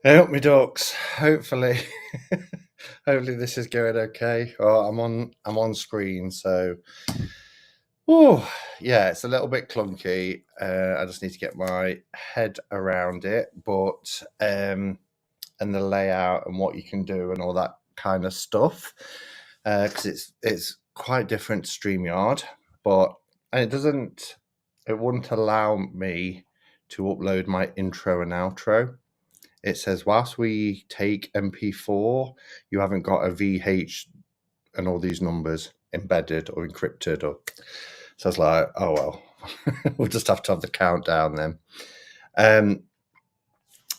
Help me, ducks. Hopefully, hopefully this is going okay. Oh, I'm on screen, so oh yeah, it's a little bit clunky. I just need to get my head around it, but and the layout and what you can do and all that kind of stuff, because it's quite different to Streamyard, but and it wouldn't allow me to upload my intro and outro. It says, whilst we take MP4, you haven't got a VH and all these numbers embedded or encrypted. So I was like, oh, well, we'll just have to have the countdown then.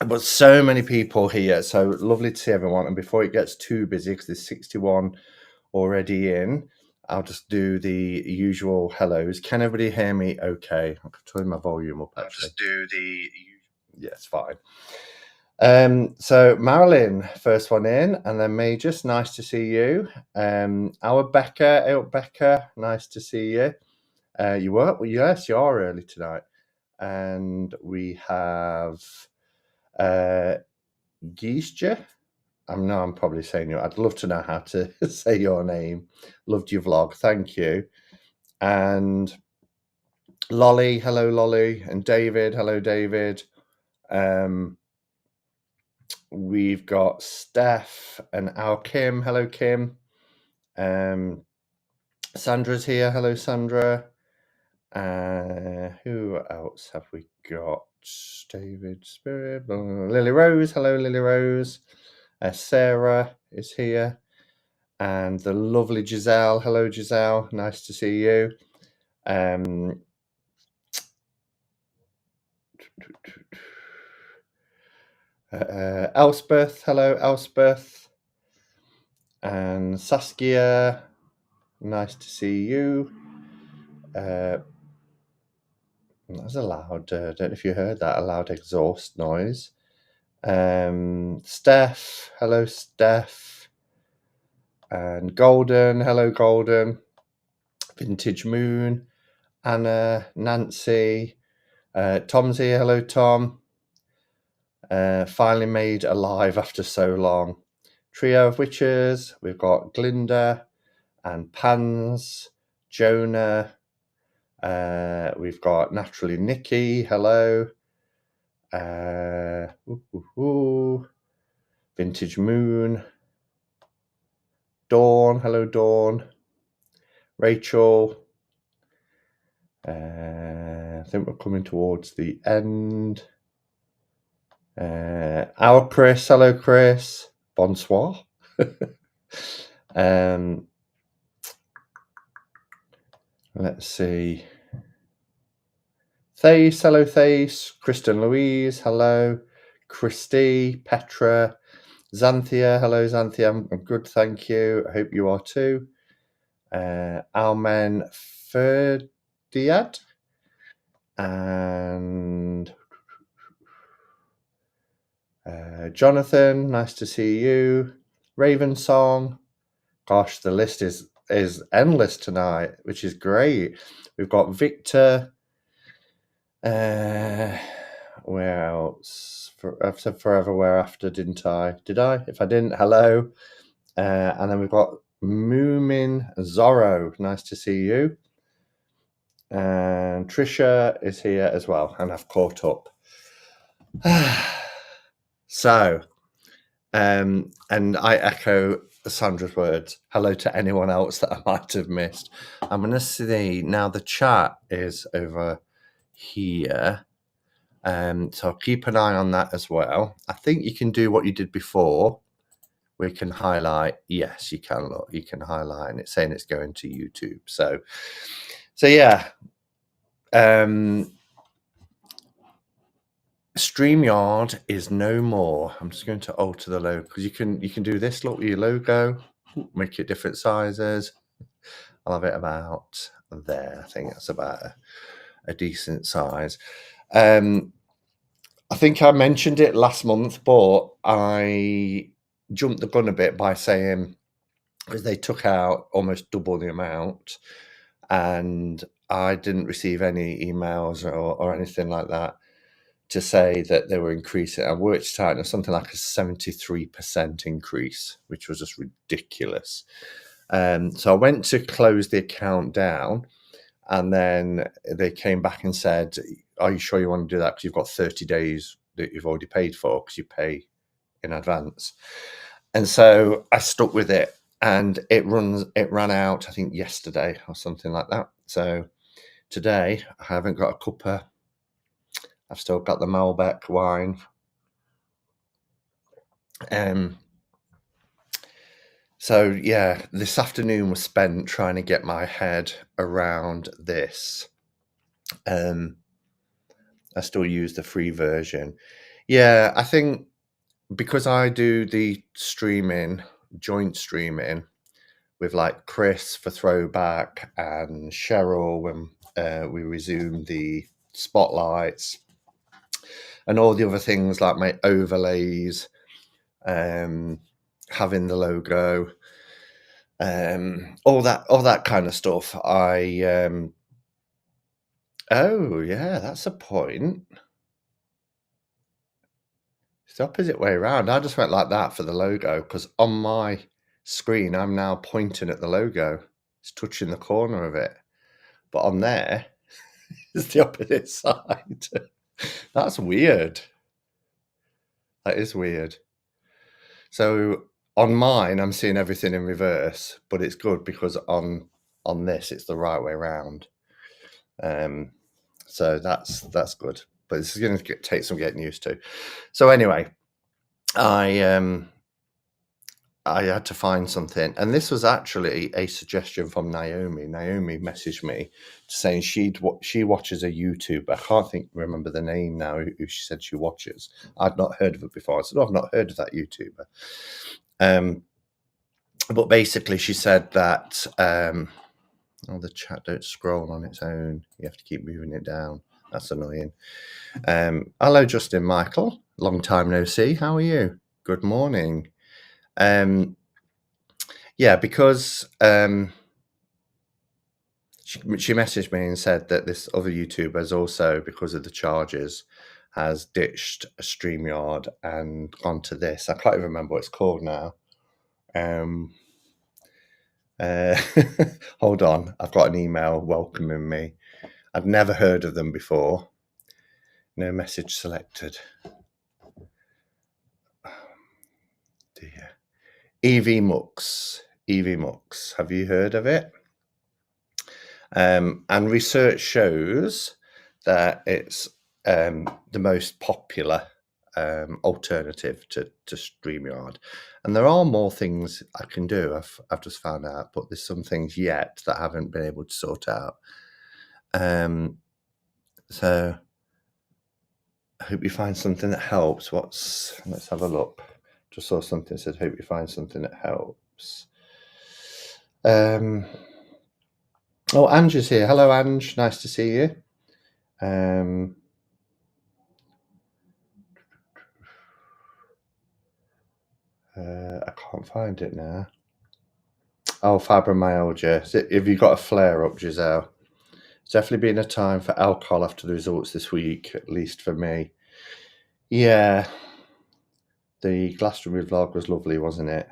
But so many people here. So lovely to see everyone. And before it gets too busy, because there's 61 already in, I'll just do the usual hellos. Can everybody hear me okay? I'll turn my volume up, actually. Yeah, it's fine. So Marilyn, first one in, and then Majus, nice to see you. Our Becca, nice to see you. You were? Well, yes, you are early tonight. And we have Geisha. I'm probably saying you. I'd love to know how to say your name. Loved your vlog, thank you. And Lolly, hello Lolly, and David, hello David. We've got Steph and our Kim. Hello, Kim. Sandra's here. Hello, Sandra. Who else have we got? David Spirit. Lily Rose. Hello, Lily Rose. Sarah is here. And the lovely Giselle. Hello, Giselle. Nice to see you. Elspeth. Hello, Elspeth. And Saskia. Nice to see you. That's a loud, don't know if you heard that, a loud exhaust noise. Steph, hello Steph. And Golden, hello Golden. Vintage Moon, Anna, Nancy, Tom's here, hello Tom. Finally made alive after so long. Trio of Witches, we've got Glinda and Pans, Jonah. We've got naturally Nikki, hello. Vintage Moon. Dawn, hello Dawn. Rachel. I think we're coming towards the end. Our Chris, hello Chris. Bonsoir. Let's see. Thace, hello Thace. Kristen Louise, hello. Christy, Petra, Xanthia, hello Xanthia. I'm good, thank you. I hope you are too. Almen Ferdiad. And Jonathan, nice to see you. Raven Song. Gosh, the list is endless tonight, which is great. We've got Victor. Where else? I've said forever where after, didn't I? Did I? If I didn't, hello. And then we've got Moomin Zorro. Nice to see you. And Trisha is here as well, and I've caught up. So, and I echo Sandra's words. Hello to anyone else that I might have missed. I'm going to see now the chat is over here. So I'll keep an eye on that as well. I think you can do what you did before. We can highlight. Yes, you can. Look, you can highlight, and it's saying it's going to YouTube. So yeah. StreamYard is no more. I'm just going to alter the logo because you can do this. Look at your logo, make it different sizes. I'll have it about there. I think that's about a decent size. I think I mentioned it last month, but I jumped the gun a bit by saying they took out almost double the amount, and I didn't receive any emails or anything like that to say that they were increasing. I worked out and something like a 73% increase, which was just ridiculous. So I went to close the account down, and then they came back and said, "Are you sure you want to do that? Because you've got 30 days that you've already paid for, because you pay in advance." And so I stuck with it, and it ran out, I think, yesterday or something like that. So today I haven't got a Cuppa. I've still got the Malbec wine. So yeah, this afternoon was spent trying to get my head around this. I still use the free version. Yeah, I think because I do the joint streaming with like Chris for Throwback and Cheryl when we resume the spotlights and all the other things like my overlays, having the logo, all that kind of stuff. Oh yeah, that's a point. It's the opposite way around. I just went like that for the logo because on my screen I'm now pointing at the logo. It's touching the corner of it. But on there, it's the opposite side. That's weird. That is weird. So on mine, I'm seeing everything in reverse, but it's good because on this, it's the right way around. So that's good. But this is going to take some getting used to. So anyway, I had to find something, and this was actually a suggestion from Naomi. Naomi messaged me saying she watches a YouTuber. I can't remember the name now who she said she watches. I'd not heard of it before. I said, "Oh, I've not heard of that YouTuber." But basically, she said that the chat don't scroll on its own. You have to keep moving it down. That's annoying. Hello, Justin Michael. Long time no see. How are you? Good morning. Yeah, because she messaged me and said that this other YouTuber has also, because of the charges, has ditched a Streamyard and gone to this. I can't even remember what it's called now. Hold on, I've got an email welcoming me. I've never heard of them before. No message selected. Dear. EV Mux. Have you heard of it? And research shows that it's the most popular alternative to Streamyard. And there are more things I can do. I've just found out, but there's some things yet that I haven't been able to sort out. So I hope you find something that helps. Let's have a look. Just saw something that said, hope you find something that helps. Oh, Ange is here. Hello, Ange. Nice to see you. I can't find it now. Oh, fibromyalgia. Have you got a flare-up, Giselle? It's definitely been a time for alcohol after the results this week, at least for me. Yeah. The Glastonbury vlog was lovely, wasn't it?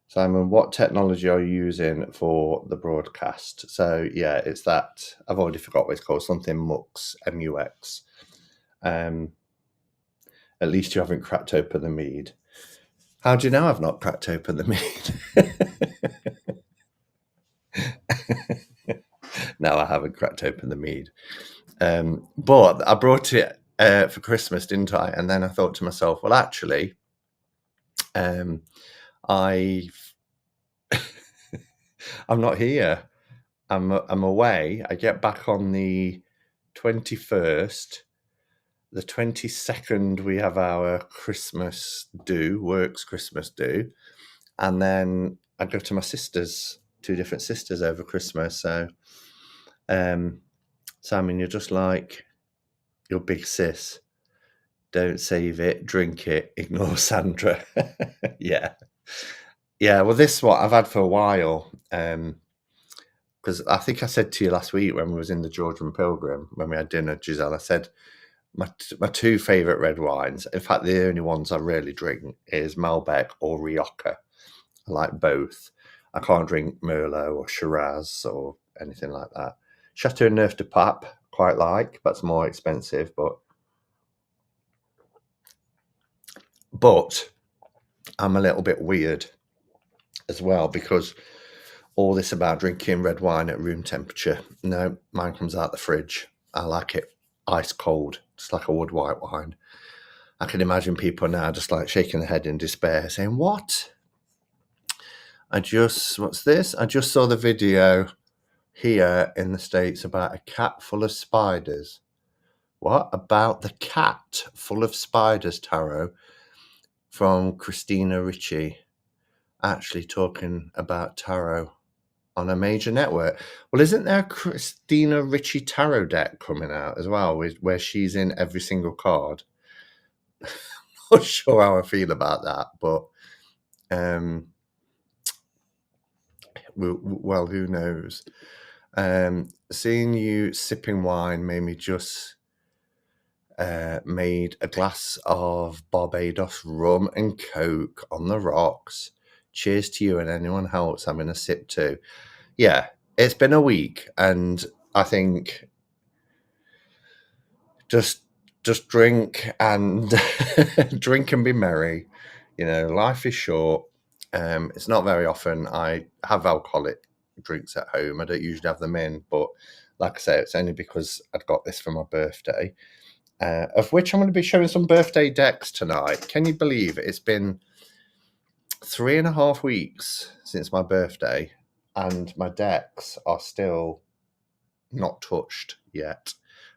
Simon, what technology are you using for the broadcast? So, yeah, it's that. I've already forgot what it's called. Something Mux, M-U-X. At least you haven't cracked open the mead. How do you know I've not cracked open the mead? No, I haven't cracked open the mead. But I brought it for Christmas, didn't I? And then I thought to myself, well, actually, I'm not here. I'm away. I get back on the 21st. The 22nd, we have our Christmas do, works Christmas do. And then I go to my sisters, 2 different sisters over Christmas. So, Simon, you're just like your big sis. Don't save it, drink it, ignore Sandra. Yeah. Well, this is what I've had for a while. Because I think I said to you last week when we was in the Georgian Pilgrim, when we had dinner, Giselle, I said, my two favourite red wines, in fact, the only ones I really drink is Malbec or Rioja. I like both. I can't drink Merlot or Shiraz or anything like that. Chateauneuf de Pape, quite like, but it's more expensive. But I'm a little bit weird as well, because all this about drinking red wine at room temperature, no, mine comes out the fridge. I like it ice cold, just like I would white wine. I can imagine people now just like shaking their head in despair, saying, "What? What's this? I just saw the video here in the States about a cat full of spiders." What? About the cat full of spiders, Tarot, from Christina Ricci, actually talking about tarot on a major network. Well, isn't there a Christina Ricci tarot deck coming out as well, where she's in every single card? Not sure how I feel about that, but well, who knows? Seeing you sipping wine made me just made a glass of Barbados rum and coke on the rocks. Cheers to you and anyone else having a sip too. Yeah, it's been a week, and I think just drink and drink and be merry. You know, life is short. It's not very often I have alcoholic drinks at home. I don't usually have them in, but like I say, it's only because I'd got this for my birthday, of which I'm going to be showing some birthday decks tonight. Can you believe it? It's been 3.5 weeks since my birthday, and my decks are still not touched yet.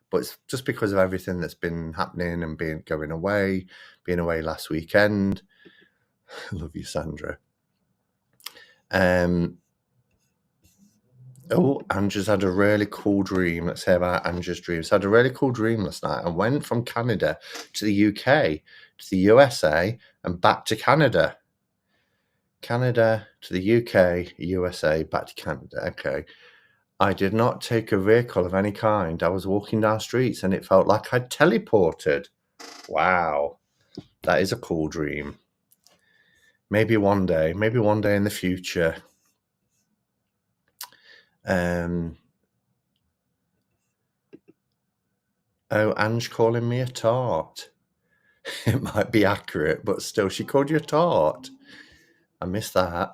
But it's just because of everything that's been happening and being away last weekend. Love you, Sandra. Andrew's had a really cool dream. Let's say about Andrew's dreams. Had a really cool dream last night and went from Canada to the UK, to the USA, and back to Canada. Canada to the UK, USA, back to Canada. Okay. I did not take a vehicle of any kind. I was walking down streets and it felt like I'd teleported. Wow. That is a cool dream. Maybe one day in the future. Oh, Ange calling me a tart. It might be accurate, but still, she called you a tart. I missed that.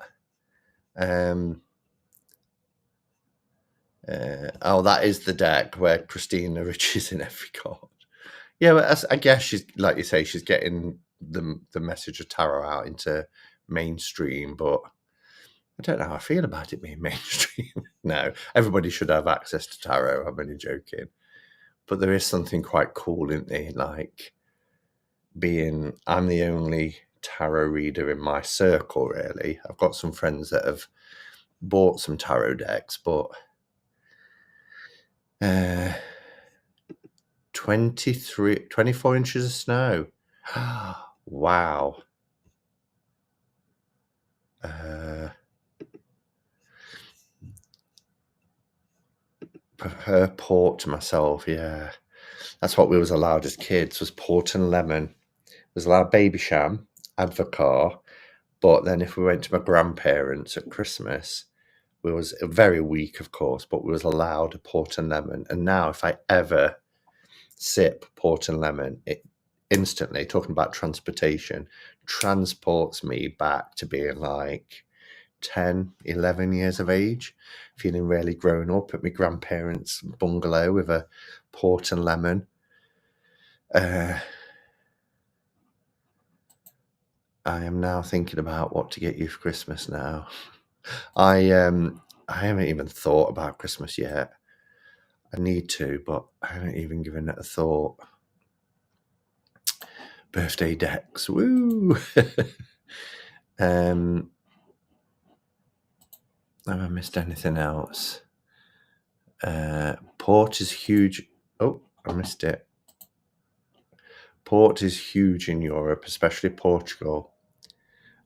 That is the deck where Christina Ricci's in every card. Yeah, but I guess she's, like you say, she's getting the message of tarot out into mainstream, but I don't know how I feel about it being mainstream. No, everybody should have access to tarot. I'm only joking. But there is something quite cool, isn't there? Like I'm the only tarot reader in my circle, really. I've got some friends that have bought some tarot decks, but 24 inches of snow. Wow. Prefer port to myself, yeah. That's what we was allowed as kids, was port and lemon. Was allowed baby sham, advocaat, but then if we went to my grandparents at Christmas, we was very weak, of course, but we was allowed a port and lemon. And now if I ever sip port and lemon, it instantly, talking about transportation, transports me back to being like 10, 11 years of age, feeling really grown up at my grandparents' bungalow with a port and lemon. I am now thinking about what to get you for Christmas now. I haven't even thought about Christmas yet. I need to, but I haven't even given it a thought. Birthday decks, woo! Have I missed anything else? Port is huge. Oh, I missed it. Port is huge in Europe, especially Portugal.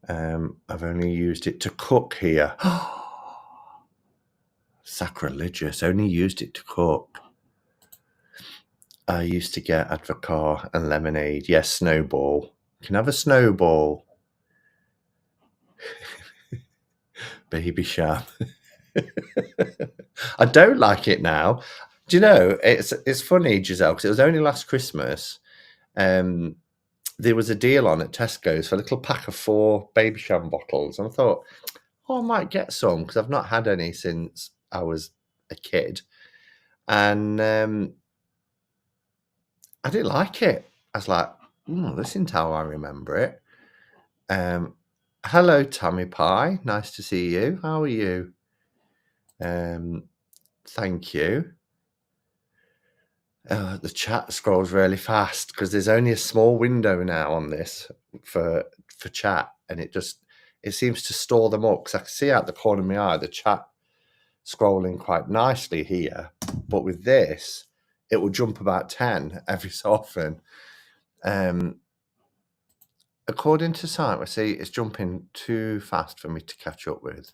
I've only used it to cook here. Sacrilegious. Only used it to cook. I used to get Advocar and lemonade. Yes, snowball. Can I have a snowball? Baby sham. I don't like it now. Do you know, it's funny, Giselle, because it was only last Christmas. There was a deal on at Tesco's for a little pack of 4 Baby Sham bottles. And I thought, oh, I might get some because I've not had any since I was a kid. And I didn't like it. I was like, this isn't how I remember it. Hello, Tammy Pie. Nice to see you. How are you? Thank you. The chat scrolls really fast because there's only a small window now on this for chat, and it seems to store them up because I can see out the corner of my eye the chat scrolling quite nicely here, but with this it will jump about 10 every so often. According to Simon, see, it's jumping too fast for me to catch up with.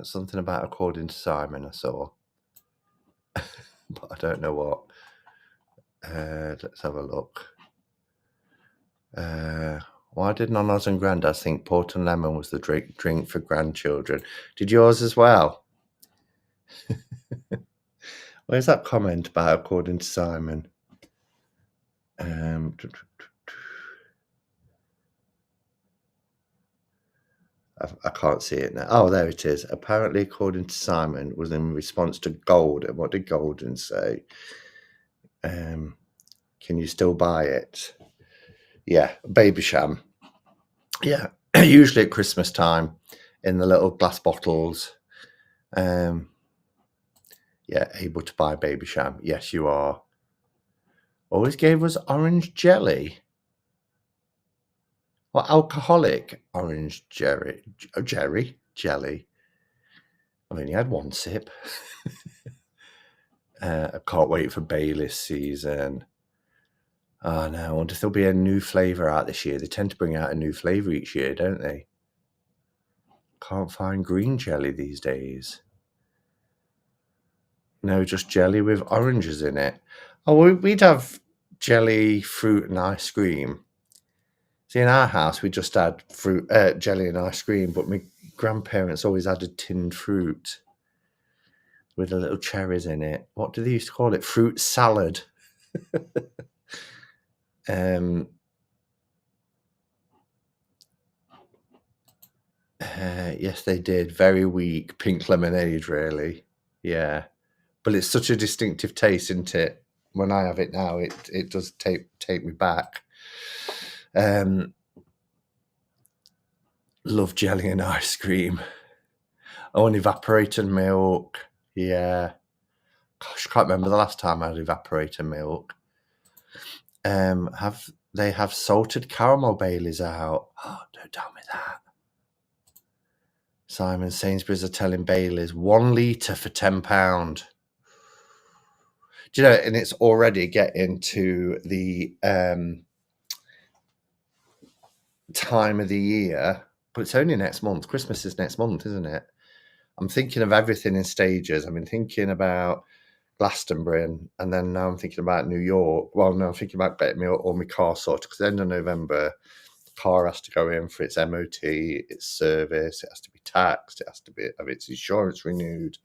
Something about according to Simon I saw. But I don't know what. Let's have a look. Why did Nonnos and Granddads think port and lemon was the drink for grandchildren? Did yours as well? Where's that comment about according to Simon? I can't see it now. Oh, there it is. Apparently, according to Simon, was in response to Golden. What did Golden say? Can you still buy it? Yeah, Baby Sham. Yeah, usually at Christmas time in the little glass bottles. Yeah, able to buy Baby Sham. Yes, you are. Always gave us orange jelly. Well, alcoholic orange jelly. I've only had one sip. I can't wait for Baileys season. Oh no, I wonder if there'll be a new flavour out this year. They tend to bring out a new flavour each year, don't they? Can't find green jelly these days. No, just jelly with oranges in it. Oh, we'd have jelly, fruit and ice cream. See, in our house, we just had fruit, jelly and ice cream, but my grandparents always added tinned fruit with the little cherries in it. What do they used to call it? Fruit salad. Yes, they did. Very weak pink lemonade, really. Yeah, but it's such a distinctive taste, isn't it? When I have it now, it does take me back. Love jelly and ice cream. Oh, and evaporated milk. Yeah. Gosh, I can't remember the last time I had evaporated milk. They have salted caramel Baileys out? Oh, don't tell me that. Simon, Sainsbury's are telling Baileys 1 litre for £10. Do you know, and it's already getting to the time of the year, but it's only next month. Christmas is next month, isn't it? I'm thinking of everything in stages. I've been thinking about Glastonbury, and then now I'm thinking about New York. Well, no, I'm thinking about getting all my car sorted because end of November, the car has to go in for its MOT, its service, it has to be taxed, it has to have its insurance renewed,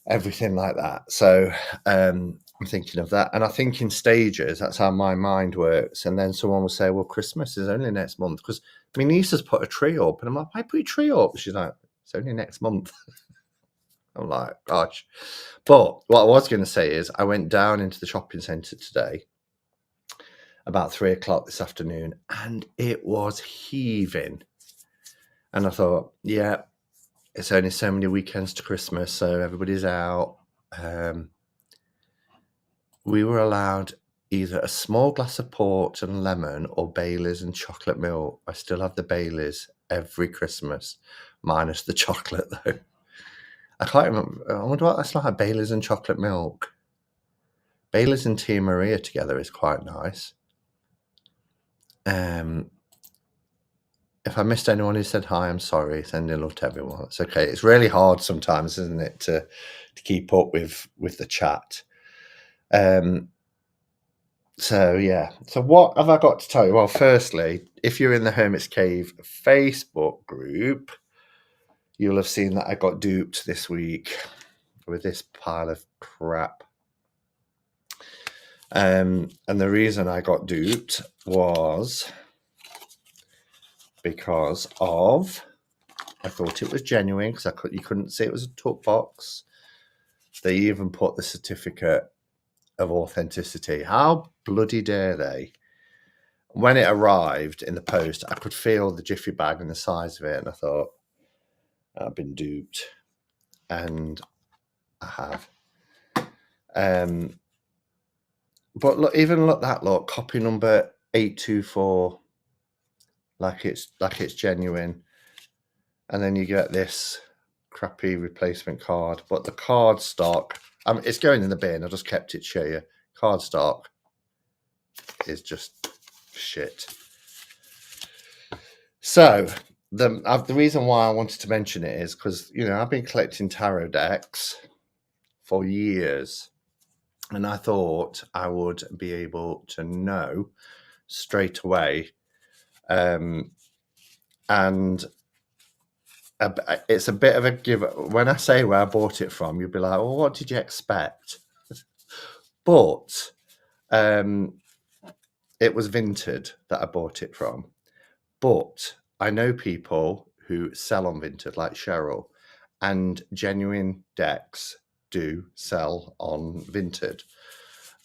everything like that. So I'm thinking of that, and I think in stages. That's how my mind works. And then someone will say, "Well, Christmas is only next month," because my niece has put a tree up, and I'm like, "Why put a tree up?" She's like, "It's only next month." I'm like, gosh. But what I was going to say is I went down into the shopping centre today about 3 o'clock this afternoon, and it was heaving. And I thought, yeah, it's only so many weekends to Christmas, so everybody's out. We were allowed either a small glass of port and lemon or Baileys and chocolate milk. I still have the Baileys every Christmas, minus the chocolate though. I can't remember. I wonder what that's like. Baileys and chocolate milk. Baileys and Tia Maria together is quite nice. If I missed anyone who said hi, I'm sorry. Sending love to everyone. It's okay. It's really hard sometimes, isn't it, to keep up with the chat. So yeah. So what have I got to tell you? Well, firstly, if you're in the Hermit's Cave Facebook group, you'll have seen that I got duped this week with this pile of crap. And the reason I got duped was because of, I thought it was genuine because you couldn't see it was a tuck box. They even put the certificate of authenticity. How bloody dare they? When it arrived in the post, I could feel the jiffy bag and the size of it, and I thought, I've been duped. And I have. But look, even look, copy number 824, like it's genuine. And then you get this crappy replacement card. But the card stock, it's going in the bin. I just kept it to show you. Card stock is just shit. So the reason why I wanted to mention it is because, I've been collecting tarot decks for years, and I thought I would be able to know straight away. And it's a bit of a give. When I say where I bought it from, you'll be like, well, what did you expect? But it was Vinted that I bought it from. But I know people who sell on Vinted, like Cheryl, and genuine decks do sell on Vinted.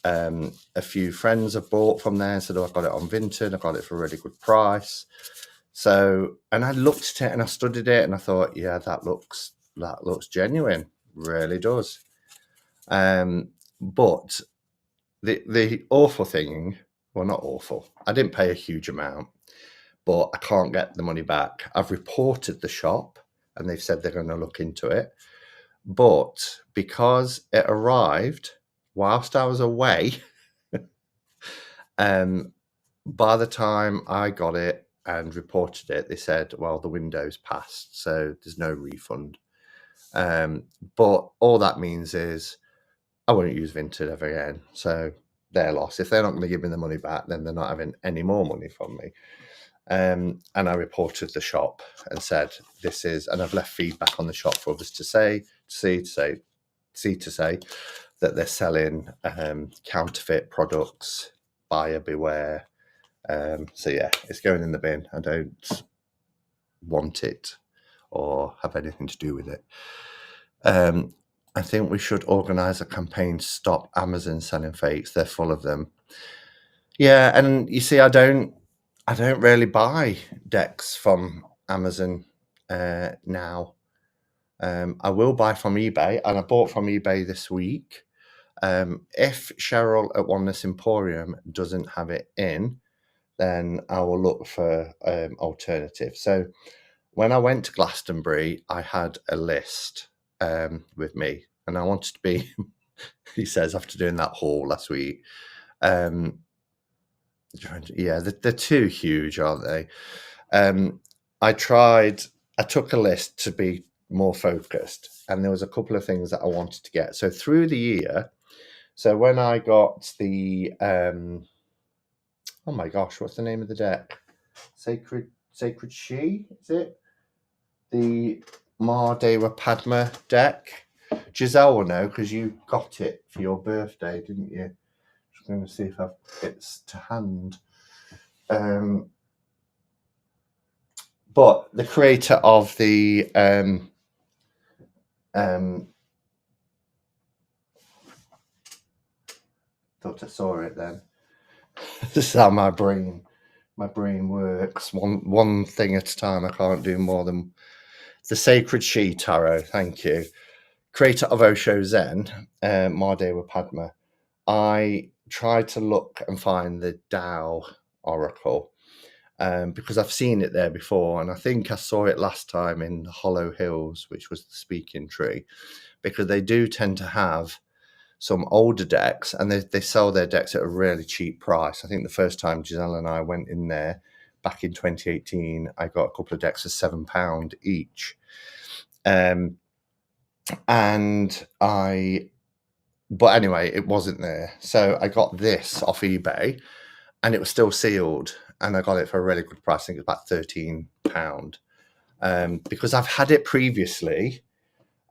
A few friends have bought from there and said, I've got it on Vinted. I got it for a really good price. So, and I looked at it and I studied it and I thought, yeah, that looks genuine. Really does. But the awful thing, well, not awful. I didn't pay a huge amount, but I can't get the money back. I've reported the shop and they've said they're going to look into it. But because it arrived whilst I was away, by the time I got it and reported it, they said, well, the window's passed, so there's no refund. But all that means is I won't use Vinted ever again. So their loss. If they're not going to give me the money back, then they're not having any more money from me. And I reported the shop and said, this is, and I've left feedback on the shop for others to say that they're selling counterfeit products, buyer beware. So yeah, it's going in the bin. I don't want it or have anything to do with it. I think we should organise a campaign to stop Amazon selling fakes. They're full of them. Yeah, and you see, I don't really buy decks from Amazon now. I will buy from eBay, and I bought from eBay this week. If Cheryl at Oneness Emporium doesn't have it in, then I will look for alternatives. So when I went to Glastonbury, I had a list with me, and I wanted to be, he says, after doing that haul last week, yeah, they're too huge, aren't they? I took a list to be more focused, and there was a couple of things that I wanted to get. So through the year, so when I got the, oh my gosh, what's the name of the deck? Sacred She, is it? The Mardewa Padma deck. Giselle will know because you got it for your birthday, didn't you? Just going to see if it's to hand. But the creator of the thought I saw it then. This is how my brain works. One thing at a time. I can't do more than the Sacred She Tarot. Thank you. Creator of Osho Zen, Mardewa Padma. I tried to look and find the Tao Oracle because I've seen it there before, and I think I saw it last time in the Hollow Hills, which was the speaking tree, because they do tend to have some older decks, and they sell their decks at a really cheap price. I think the first time Giselle and I went in there back in 2018, I got a couple of decks for £7 each. And I But anyway, it wasn't there. So I got this off eBay and it was still sealed. And I got it for a really good price. I think it was about £13. Because I've had it previously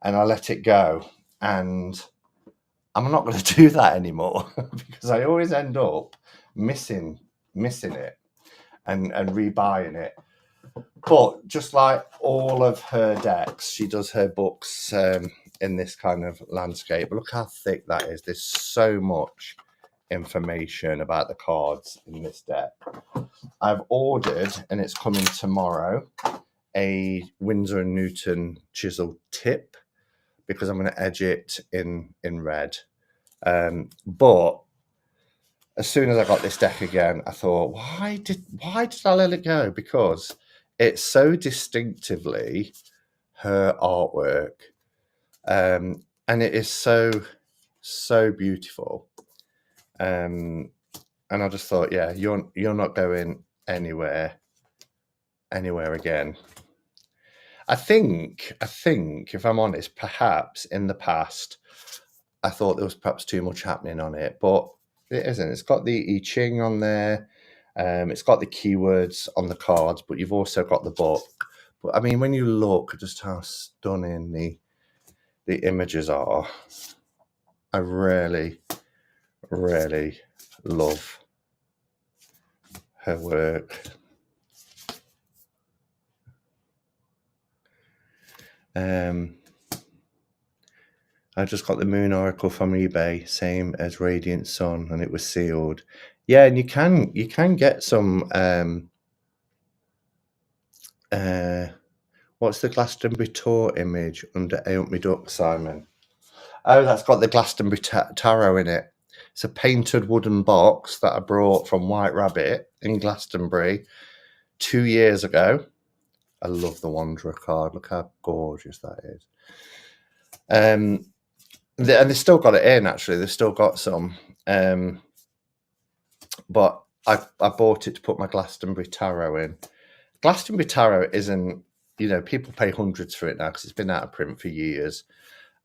and I let it go. And I'm not going to do that anymore because I always end up missing it and rebuying it. But just like all of her decks, she does her books in this kind of landscape. Look how thick that is. There's so much information about the cards in this deck. I've ordered, and it's coming tomorrow, a Winsor & Newton chisel tip because I'm going to edge it in red. But as soon as I got this deck again, I thought, why did I let it go? Because it's so distinctively her artwork, and it is so beautiful. And I just thought, yeah, you're not going anywhere again. I think if I'm honest, perhaps in the past, I thought there was perhaps too much happening on it, but it isn't. It's got the I Ching on there. It's got the keywords on the cards, but you've also got the book. But I mean, when you look at just how stunning the images are, I really, really love her work. I just got the Moon Oracle from eBay, same as Radiant Sun, and it was sealed. Yeah, and you can get some. What's the Glastonbury Tour image under Aint Me Duck, Simon? Oh, that's got the Glastonbury Tarot in it. It's a painted wooden box that I brought from White Rabbit in Glastonbury 2 years ago. I love the Wanderer card. Look how gorgeous that is. And they still got it in, actually. They've still got some. But I bought it to put my Glastonbury Tarot in. Glastonbury Tarot isn't, people pay hundreds for it now because it's been out of print for years.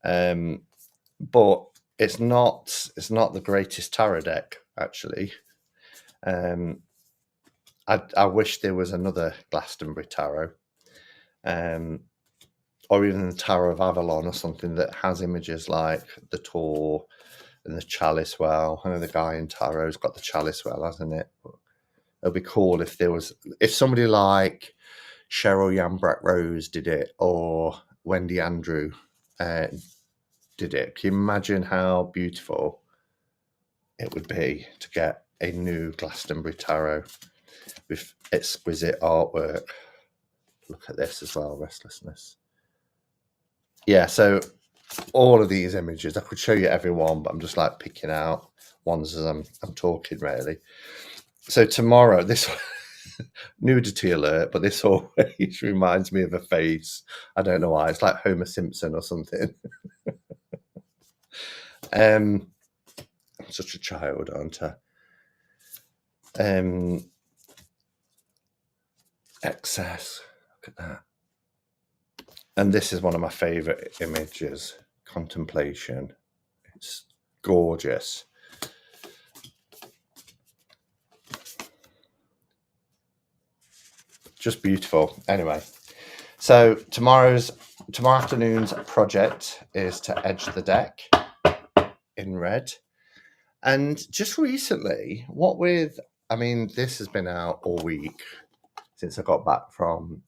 But it's not the greatest tarot deck, actually. I wish there was another Glastonbury Tarot. Or even the Tower of Avalon or something that has images like the Tour and the Chalice Well. I know the guy in Tarot's got the Chalice Well, hasn't it? But it'd be cool if somebody like Cheryl Yambrak Rose did it, or Wendy Andrew did it. Can you imagine how beautiful it would be to get a new Glastonbury Tarot with exquisite artwork? Look at this as well, Restlessness. Yeah, so all of these images, I could show you every one, but I'm just like picking out ones as I'm talking, really. So tomorrow, this nudity alert, but this always reminds me of a face. I don't know why. It's like Homer Simpson or something. I'm such a child, aren't I? Excess. Look at that. And this is one of my favorite images, Contemplation. It's gorgeous. Just beautiful. Anyway, so tomorrow afternoon's project is to edge the deck in red. And just recently, this has been out all week since I got back from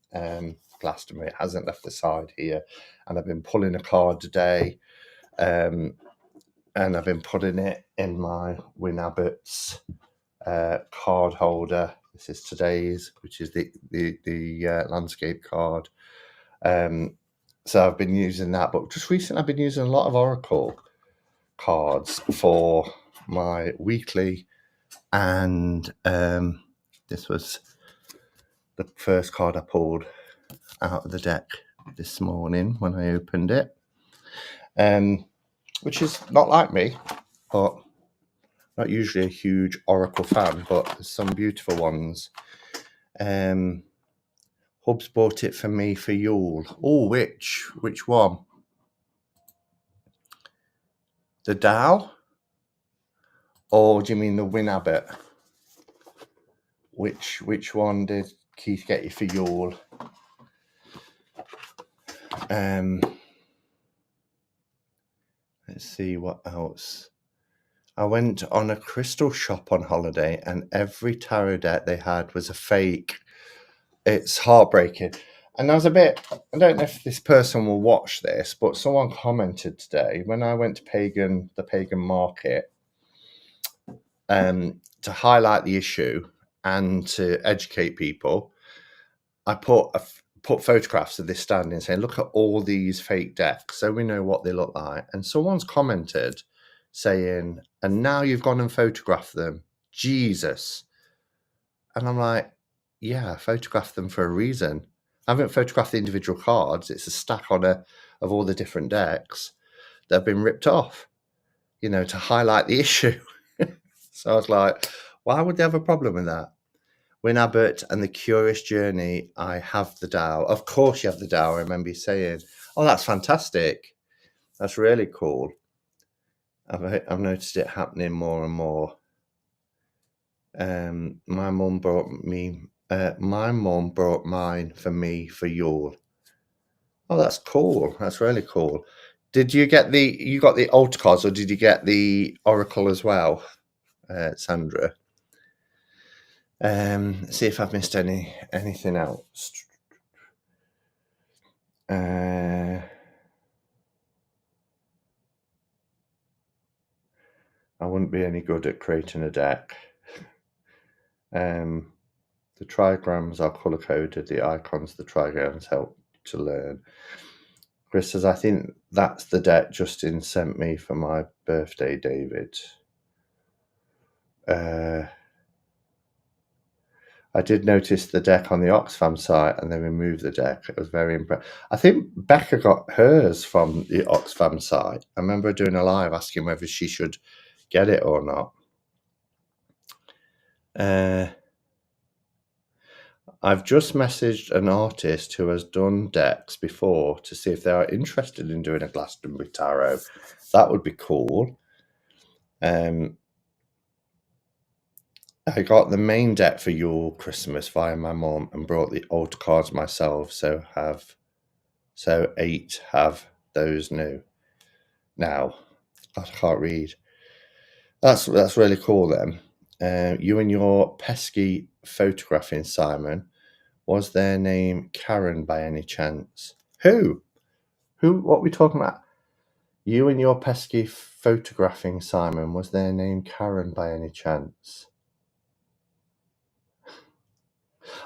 Glastonbury. It hasn't left the side here. And I've been pulling a card today. And I've been putting it in my Win Abbott's card holder. This is today's, which is the landscape card. So I've been using that. But just recently, I've been using a lot of Oracle cards for my weekly, and this was the first card I pulled out of the deck this morning when I opened it, which is not like me, but not usually a huge Oracle fan, but there's some beautiful ones. Hubs bought it for me for Yule. Oh, which one? The Dow? Or do you mean the Win Abbott? Which one did Keith get you for Yule? Let's see what else. I went on a crystal shop on holiday and every tarot deck they had was a fake. It's heartbreaking. And I was a bit, I don't know if this person will watch this, but someone commented today when I went to the pagan market, to highlight the issue and to educate people, I put photographs of this stand and saying, look at all these fake decks so we know what they look like. And someone's commented saying, and now you've gone and photographed them. Jesus. And I'm like, yeah, I photographed them for a reason. I haven't photographed the individual cards. It's a stack of all the different decks that have been ripped off, to highlight the issue. So I was like, why would they have a problem with that? Win Abbott and the Curious Journey, I have the Dow. Of course you have the Dow. I remember you saying, oh, that's fantastic. That's really cool. I've noticed it happening more and more. My mum brought mine for me for Yule. Oh, that's cool. That's really cool. Did you get you got the altar cards or did you get the Oracle as well, Sandra? See if I've missed anything else. I wouldn't be any good at creating a deck. The trigrams are color-coded. The icons, the trigrams help to learn. Chris says, I think that's the deck Justin sent me for my birthday, David. I did notice the deck on the Oxfam site and they removed the deck. It was very impressive. I think Becca got hers from the Oxfam site. I remember doing a live asking whether she should get it or not. I've just messaged an artist who has done decks before to see if they are interested in doing a Glastonbury tarot. That would be cool. I got the main deck for your Christmas via my mum and brought the old cards myself, so 8 have those new. Now, I can't read. That's really cool then. You and your pesky photographing, Simon. Was their name Karen by any chance? Who? What are we talking about? You and your pesky photographing, Simon. Was their name Karen by any chance?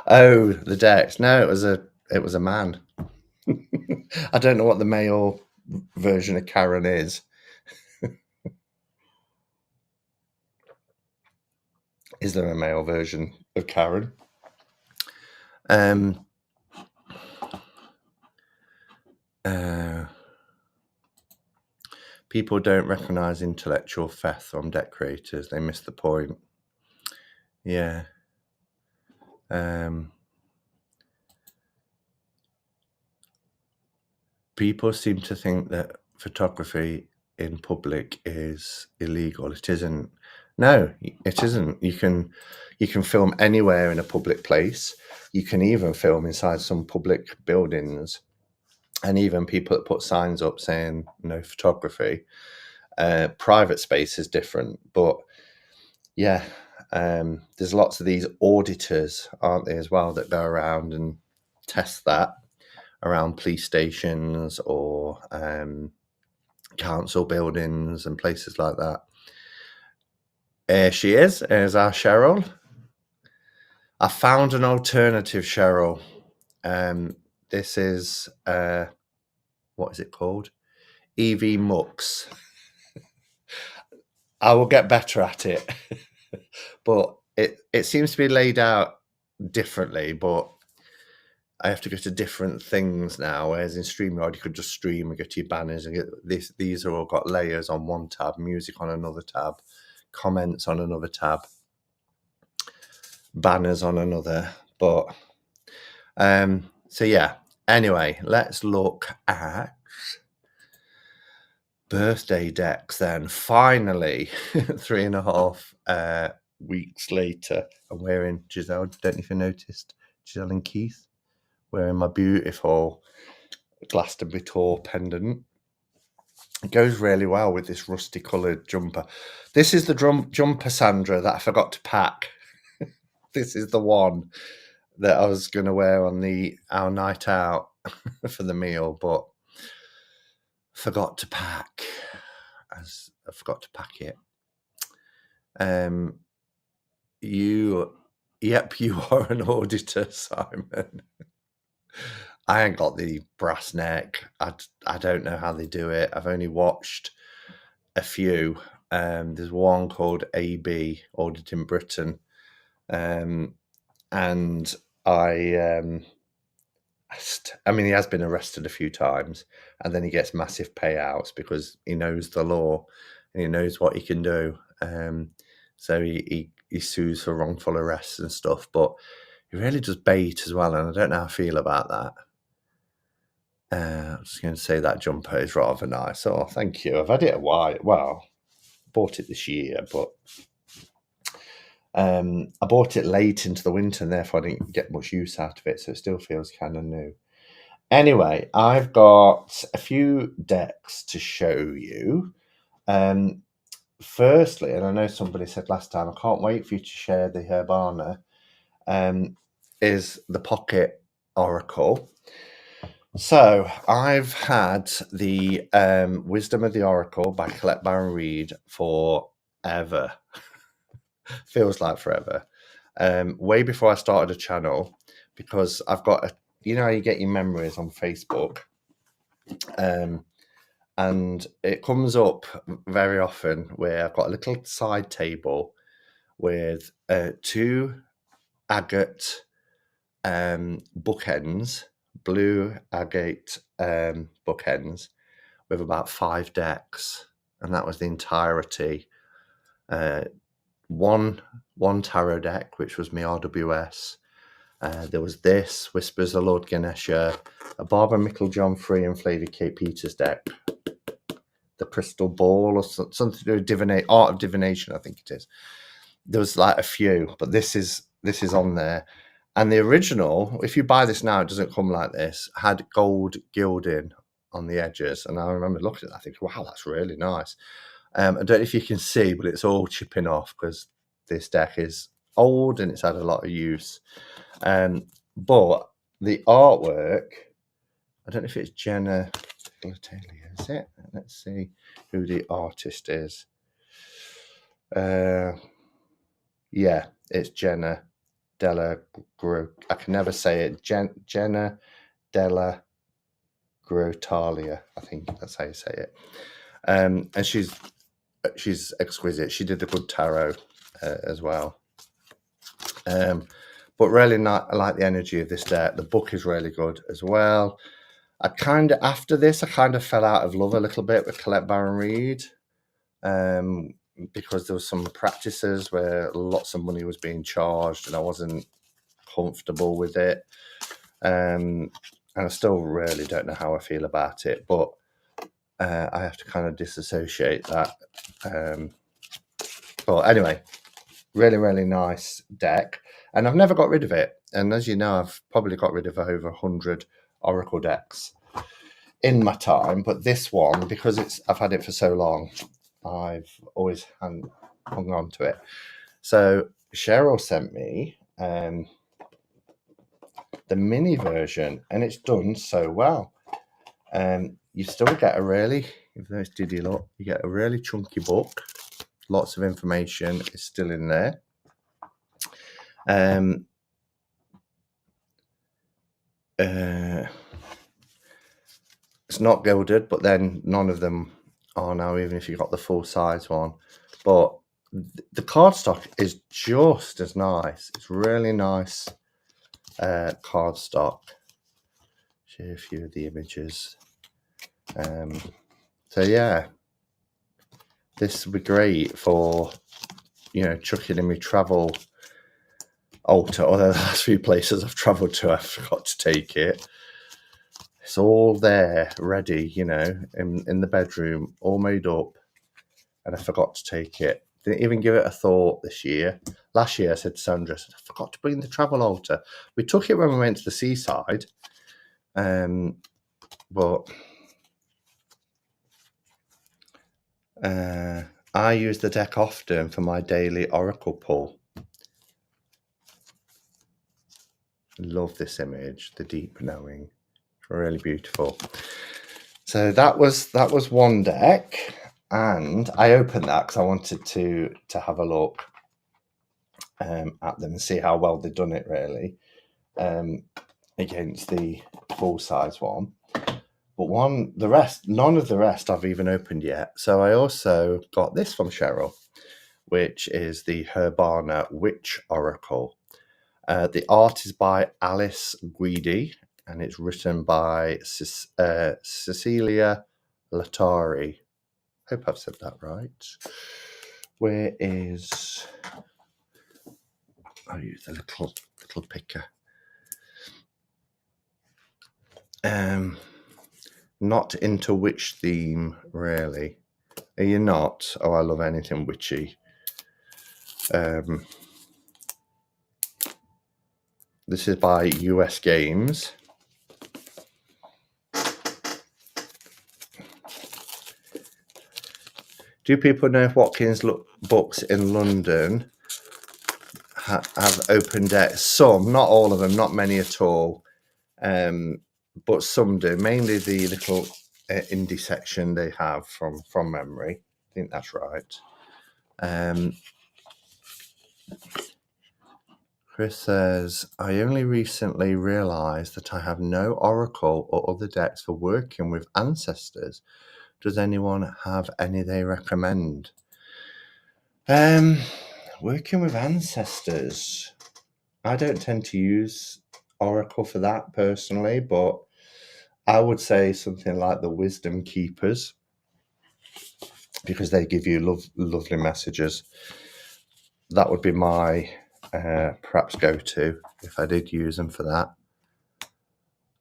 Oh, the decks. No, it was a man. I don't know what the male version of Karen is. Is there a male version of Karen? People don't recognise intellectual theft from deck creators. They miss the point. Yeah. People seem to think that photography in public is illegal. It isn't. No, it isn't. You can film anywhere in a public place. You can even film inside some public buildings, and even people that put signs up saying no photography. Private space is different, but yeah, there's lots of these auditors, aren't there, as well, that go around and test that around police stations or council buildings and places like that. Here she is. Here's our Cheryl. I found an alternative, Cheryl. This is, what is it called? EV Mux. I will get better at it. But it seems to be laid out differently, but I have to go to different things now, whereas in Streamyard you could just stream and go to your banners and get this. These are all got layers on one tab, music on another tab, comments on another tab, banners on another. But so yeah. Anyway, let's look at birthday decks then. Finally, 3.5 weeks later, I'm wearing Giselle. Don't know if you noticed, Giselle and Keith, wearing my beautiful Glastonbury Tour pendant. It goes really well with this rusty coloured jumper. This is the jumper, Sandra, that I forgot to pack. This is the one that I was going to wear on our night out for the meal, but forgot to pack. I forgot to pack it. You are an auditor, Simon. I ain't got the brass neck. I don't know how they do it. I've only watched a few. There's one called AB, Auditing Britain, and I mean, he has been arrested a few times, and then he gets massive payouts because he knows the law and he knows what he can do. So he sues for wrongful arrests and stuff, but he really does bait as well, and I don't know how I feel about that. I was going to say that jumper is rather nice. Oh, thank you. I've had it a while. Well, bought it this year, but I bought it late into the winter, and therefore I didn't get much use out of it, so it still feels kind of new. Anyway, I've got a few decks to show you. Firstly, and I know somebody said last time, I can't wait for you to share the Herbana, is the Pocket Oracle. So I've had the Wisdom of the Oracle by Colette Baron Reid forever. Feels like forever. Way before I started a channel, because I've got you know how you get your memories on Facebook, and it comes up very often where I've got a little side table with 2 agate bookends, blue agate bookends, with about 5 decks, and that was the entirety. One tarot deck, which was my RWS. There was this Whispers of Lord Ganesha, a Barbara Mickle-John Free and Flavoured Kate Peters deck, the Crystal Ball, or something to do with Art of Divination, I think it is. There was like a few, but this is on there. And the original, if you buy this now, it doesn't come like this, had gold gilding on the edges. And I remember looking at that, thinking, wow, that's really nice. I don't know if you can see, but it's all chipping off because this deck is old and it's had a lot of use. But the artwork, I don't know if it's Jenna Taylor, is it? Let's see who the artist is. Yeah, it's Jenna Della I can never say it. Jenna Della Grotalia, I think that's how you say it. And she's exquisite. She did the Good Tarot as well. But really I like the energy of this deck. The book is really good as well. After this, I kind of fell out of love a little bit with Colette Baron Reid, because there was some practices where lots of money was being charged and I wasn't comfortable with it. And I still really don't know how I feel about it, but I have to kind of disassociate that. But anyway, really, really nice deck. And I've never got rid of it. And as you know, I've probably got rid of over 100 Oracle decks in my time. But this one, because I've had it for so long, I've always hung on to it. So Cheryl sent me the mini version, and it's done so well. You still get a really, if those did you look, you get a really chunky book. Lots of information is still in there. It's not gilded, but then none of them are now, even if you got the full size one. But the cardstock is just as nice. It's really nice cardstock. Show you a few of the images. So yeah, this would be great for, chucking in my travel altar. Although the last few places I've travelled to, I forgot to take it. It's all there, ready, you know, in the bedroom, all made up, and I forgot to take it. Didn't even give it a thought this year. Last year, I said to Sandra, I said, I forgot to bring the travel altar. We took it when we went to the seaside, but I use the deck often for my daily oracle pull. Love this image, the deep knowing, really beautiful. So that was one deck, and I opened that because I wanted to have a look at them and see how well they've done it, really, against the full size one. But none of the rest I've even opened yet. So I also got this from Cheryl, which is the Herbana Witch Oracle. The art is by Alice Guidi, and it's written by Cecilia Latari. Hope I've said that right. Where is... I'll use the little picker. Not into witch theme, really. Are you not? Oh, I love anything witchy. This is by US Games. Do people know if Watkins Books in London have open decks? Some, not all of them, not many at all, but some do. Mainly the little indie section they have from memory. I think that's right. Chris says, I only recently realised that I have no oracle or other decks for working with ancestors. Does anyone have any they recommend? Working with ancestors. I don't tend to use oracle for that personally, but I would say something like the Wisdom Keepers, because they give you lovely messages. That would be my perhaps go-to if I did use them for that.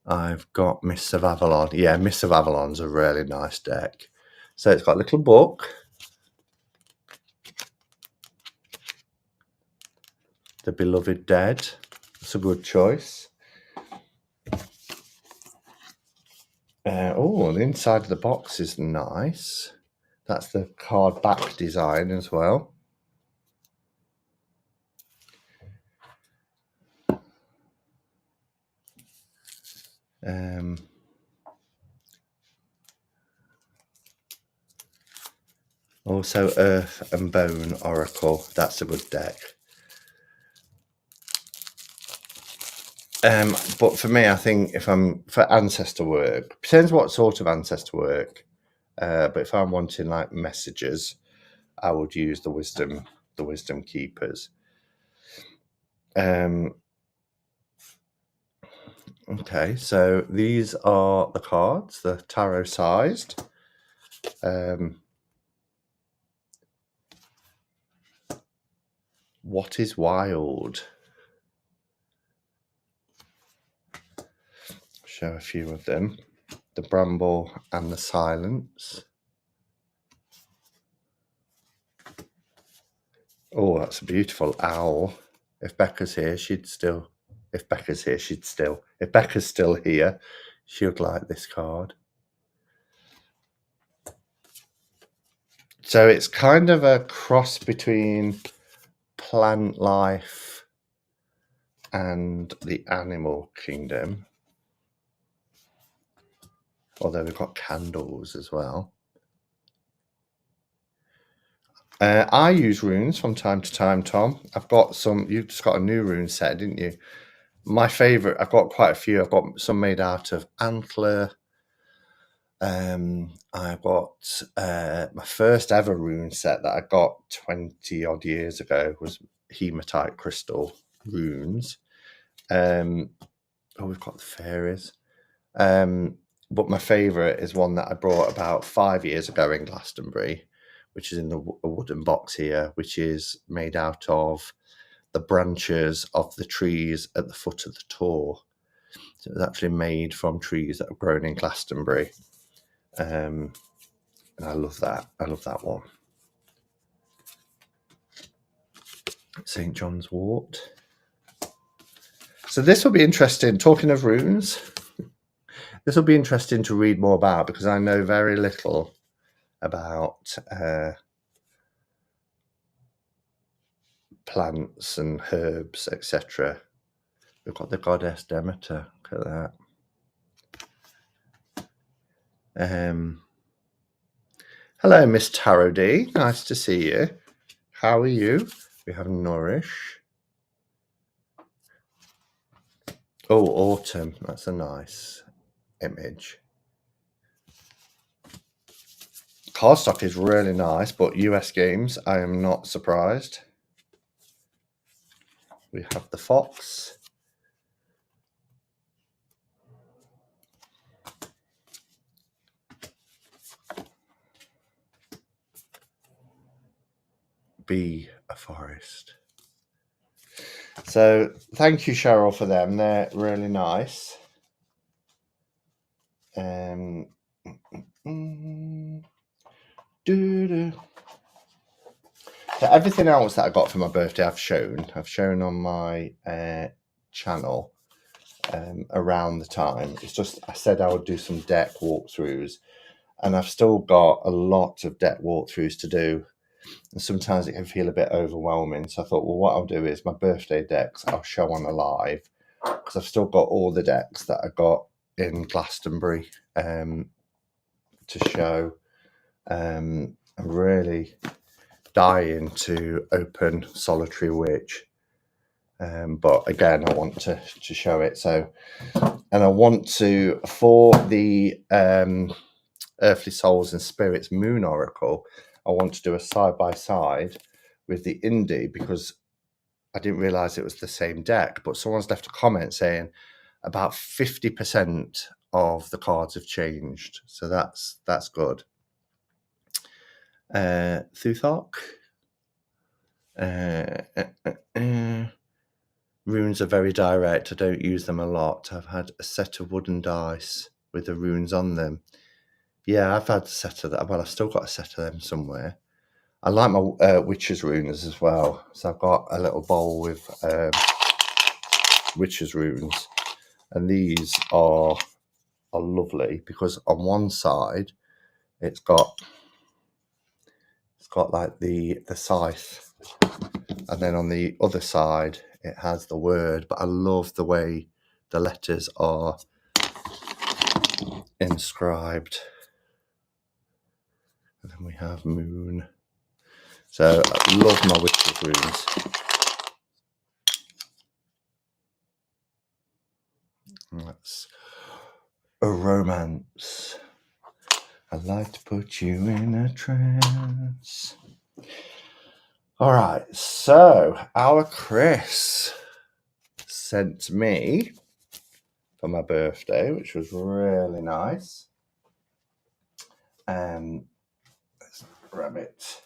I've got Mists of Avalon. Yeah, Mists of Avalon's a really nice deck. So it's got a little book. The Beloved Dead. That's a good choice. Oh, the inside of the box is nice. That's the card back design as well. Also Earth and Bone Oracle. That's a good deck. But for me, I think if I'm for ancestor work, depends what sort of ancestor work. But if I'm wanting like messages, I would use the Wisdom Keepers. Okay, so these are the cards, the tarot sized. What is Wild? Show a few of them. The Bramble and the Silence. Oh, that's a beautiful owl. If Becca's here, she'd still... If Becca's still here, she would like this card. So it's kind of a cross between plant life and the animal kingdom. Although we've got candles as well. I use runes from time to time, Tom. I've got some... You just got a new rune set, didn't you? My favourite, I've got quite a few. I've got some made out of antler. I got my first ever rune set that I got 20 odd years ago was hematite crystal runes. We've got the fairies. But my favourite is one that I brought about 5 years ago in Glastonbury, which is in a wooden box here, which is made out of the branches of the trees at the foot of the Tor. So it was actually made from trees that are grown in Glastonbury. And I love that. I love that one. St. John's Wort. So this will be interesting. Talking of runes, this will be interesting to read more about because I know very little about plants and herbs, etc. We've got the goddess Demeter. Look at that. Hello, Miss Tarot D. Nice to see you. How are you? We have Nourish. Oh, autumn. That's a nice image. Cardstock is really nice, but US games, I am not surprised. We have the Fox. Be a forest. So thank you, Cheryl, for them. They're really nice. So everything else that I got for my birthday, I've shown on my channel around the time. It's just I said I would do some deck walkthroughs, and I've still got a lot of deck walkthroughs to do. And sometimes it can feel a bit overwhelming. So I thought, well, what I'll do is my birthday decks I'll show on a live, because I've still got all the decks that I got in Glastonbury to show. I'm really dying to open Solitary Witch, but again, I want to show it. So, and I want to, for the Earthly Souls and Spirits Moon Oracle, I want to do a side-by-side with the indie, because I didn't realize it was the same deck, but someone's left a comment saying about 50% of the cards have changed. So that's good. Thuthark. Runes are very direct. I don't use them a lot. I've had a set of wooden dice with the runes on them. Yeah, I've had a set of that. Well, I've still got a set of them somewhere. I like my Witch's runes as well. So I've got a little bowl with Witch's runes. And these are lovely because on one side it's got like the scythe, and then on the other side it has the word. But I love the way the letters are inscribed. And then we have Moon. So I love my Witch's runes. That's a romance. I'd like to put you in a trance. All right, so our Chris sent me for my birthday, which was really nice. Let's grab it.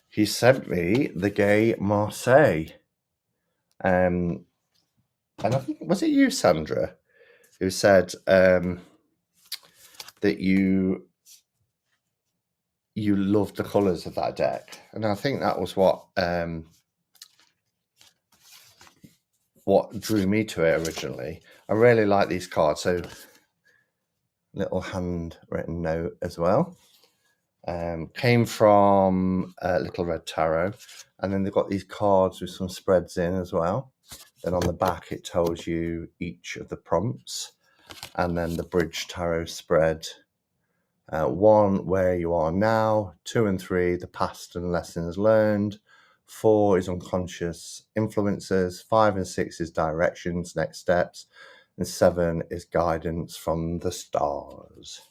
He sent me the Gay Marseille. And I think, was it you, Sandra, who said that you loved the colours of that deck? And I think that was what drew me to it originally. I really like these cards. So little handwritten note as well. Came from Little Red Tarot, and then they've got these cards with some spreads in as well. Then on the back it tells you each of the prompts, and then the Bridge Tarot spread. 1, where you are now. 2 and 3, the past and lessons learned. 4 is unconscious influences. 5 and 6 is directions, next steps. And 7 is guidance from the stars.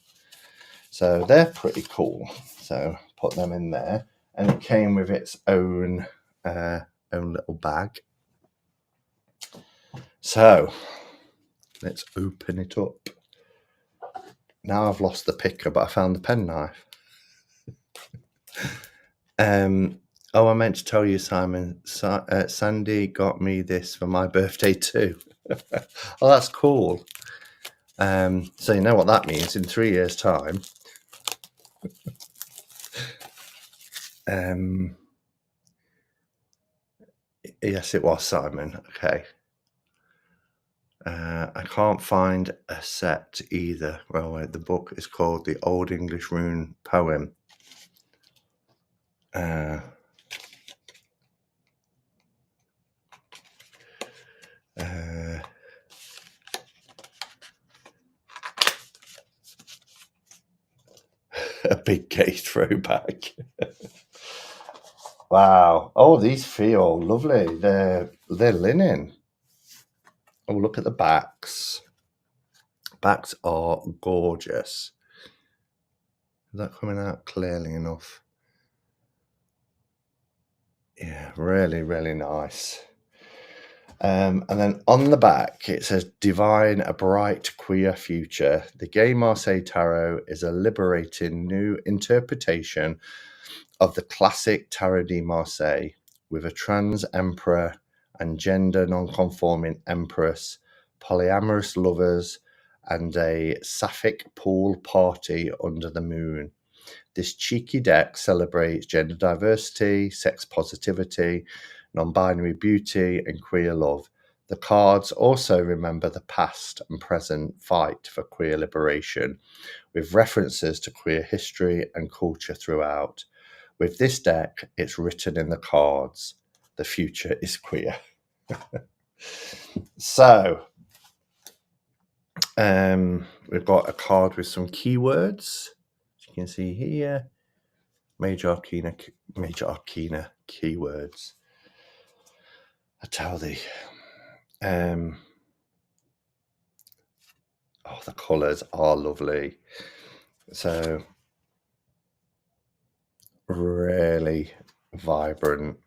So they're pretty cool. So put them in there. And it came with its own little bag. So let's open it up. Now I've lost the picker, but I found the penknife. I meant to tell you, Simon, Sandy got me this for my birthday too. Oh, that's cool. So you know what that means in 3 years' time. Yes, it was Simon. Okay. I can't find a set either. Well, wait, the book is called The Old English Rune Poem. A big gay throwback. Wow. Oh, these feel lovely. They're linen. Oh, look at the backs. Backs are gorgeous. Is that coming out clearly enough? Yeah, really, really nice. And then on the back, it says, Divine, a bright queer future. The Gay Marseille Tarot is a liberating new interpretation of the classic Tarot de Marseille, with a trans emperor and gender non-conforming empress, polyamorous lovers, and a sapphic pool party under the moon. This cheeky deck celebrates gender diversity, sex positivity, non-binary beauty, and queer love. The cards also remember the past and present fight for queer liberation, with references to queer history and culture throughout. With this deck, it's written in the cards, the future is queer. So, we've got a card with some keywords. As you can see here, major arcana keywords. I tell thee. Oh, the colours are lovely. So, really vibrant.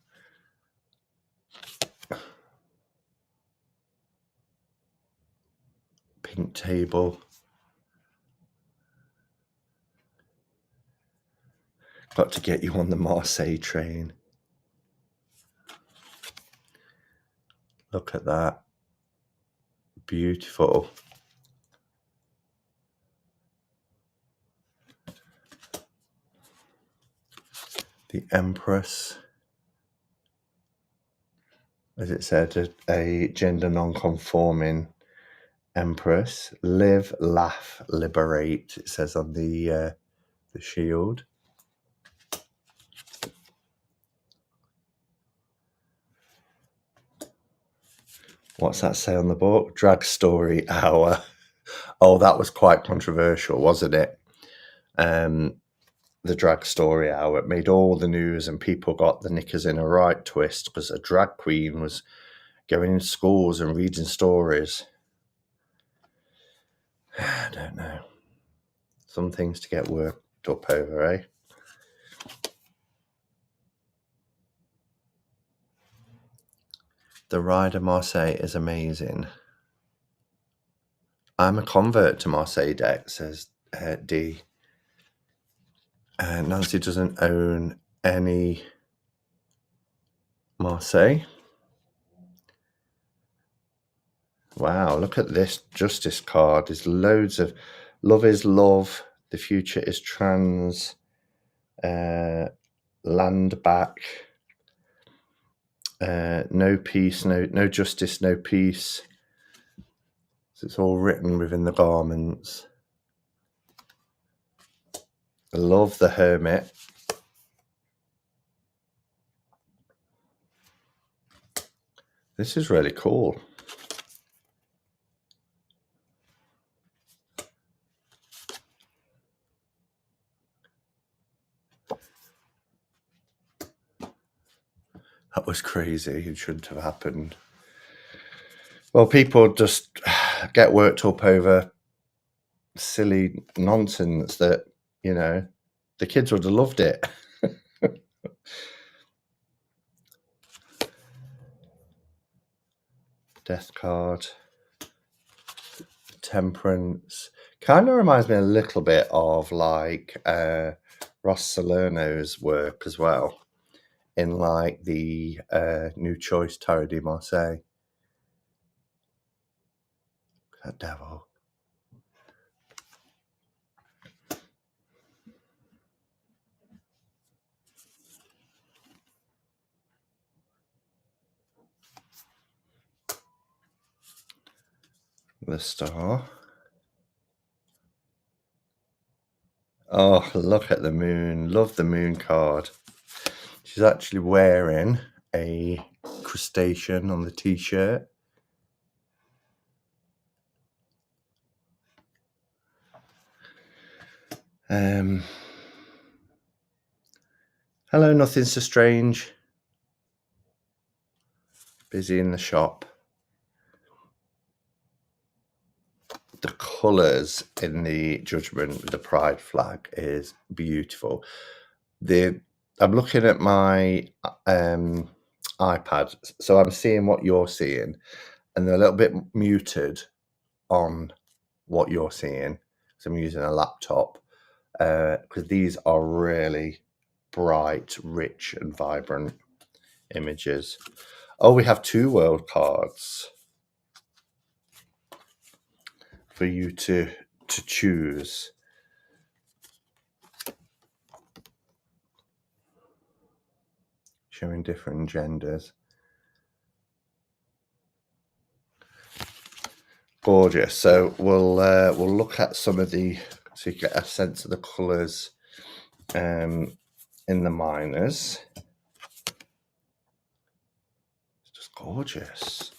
Pink table. Got to get you on the Marseille train. Look at that. Beautiful. The Empress. As it said, a gender non-conforming Empress. Live, laugh, liberate, it says on the shield. What's that say on the book? Drag Story Hour. Oh, that was quite controversial, wasn't it? The Drag Story Hour. It made all the news and people got the knickers in a right twist because a drag queen was going in schools and reading stories. I don't know. Some things to get worked up over, eh? The Rider Marseille is amazing. I'm a convert to Marseille deck, says D. Nancy doesn't own any Marseille. Wow, look at this Justice card. There's loads of love is love. The future is trans. Land back. No peace, no justice, no peace. So it's all written within the garments. I love the Hermit. This is really cool. That was crazy. It shouldn't have happened. Well, people just get worked up over silly nonsense that, you know, the kids would have loved it. Death card. Temperance. Kind of reminds me a little bit of like Ross Salerno's work as well, in like the New Choice Tarot de Marseille. That devil. The star. Oh, look at the moon. Love the moon card. She's actually wearing a crustacean on the t-shirt. Hello, nothing so strange. Busy in the shop. The colours in the Judgment with the Pride flag is beautiful. I'm looking at my iPad, so I'm seeing what you're seeing, and they're a little bit muted on what you're seeing. So I'm using a laptop because these are really bright, rich, and vibrant images. Oh, we have 2 world cards for you to choose. Showing different genders. Gorgeous. So we'll look at some of the, so you get a sense of the colours in the minors. It's just gorgeous.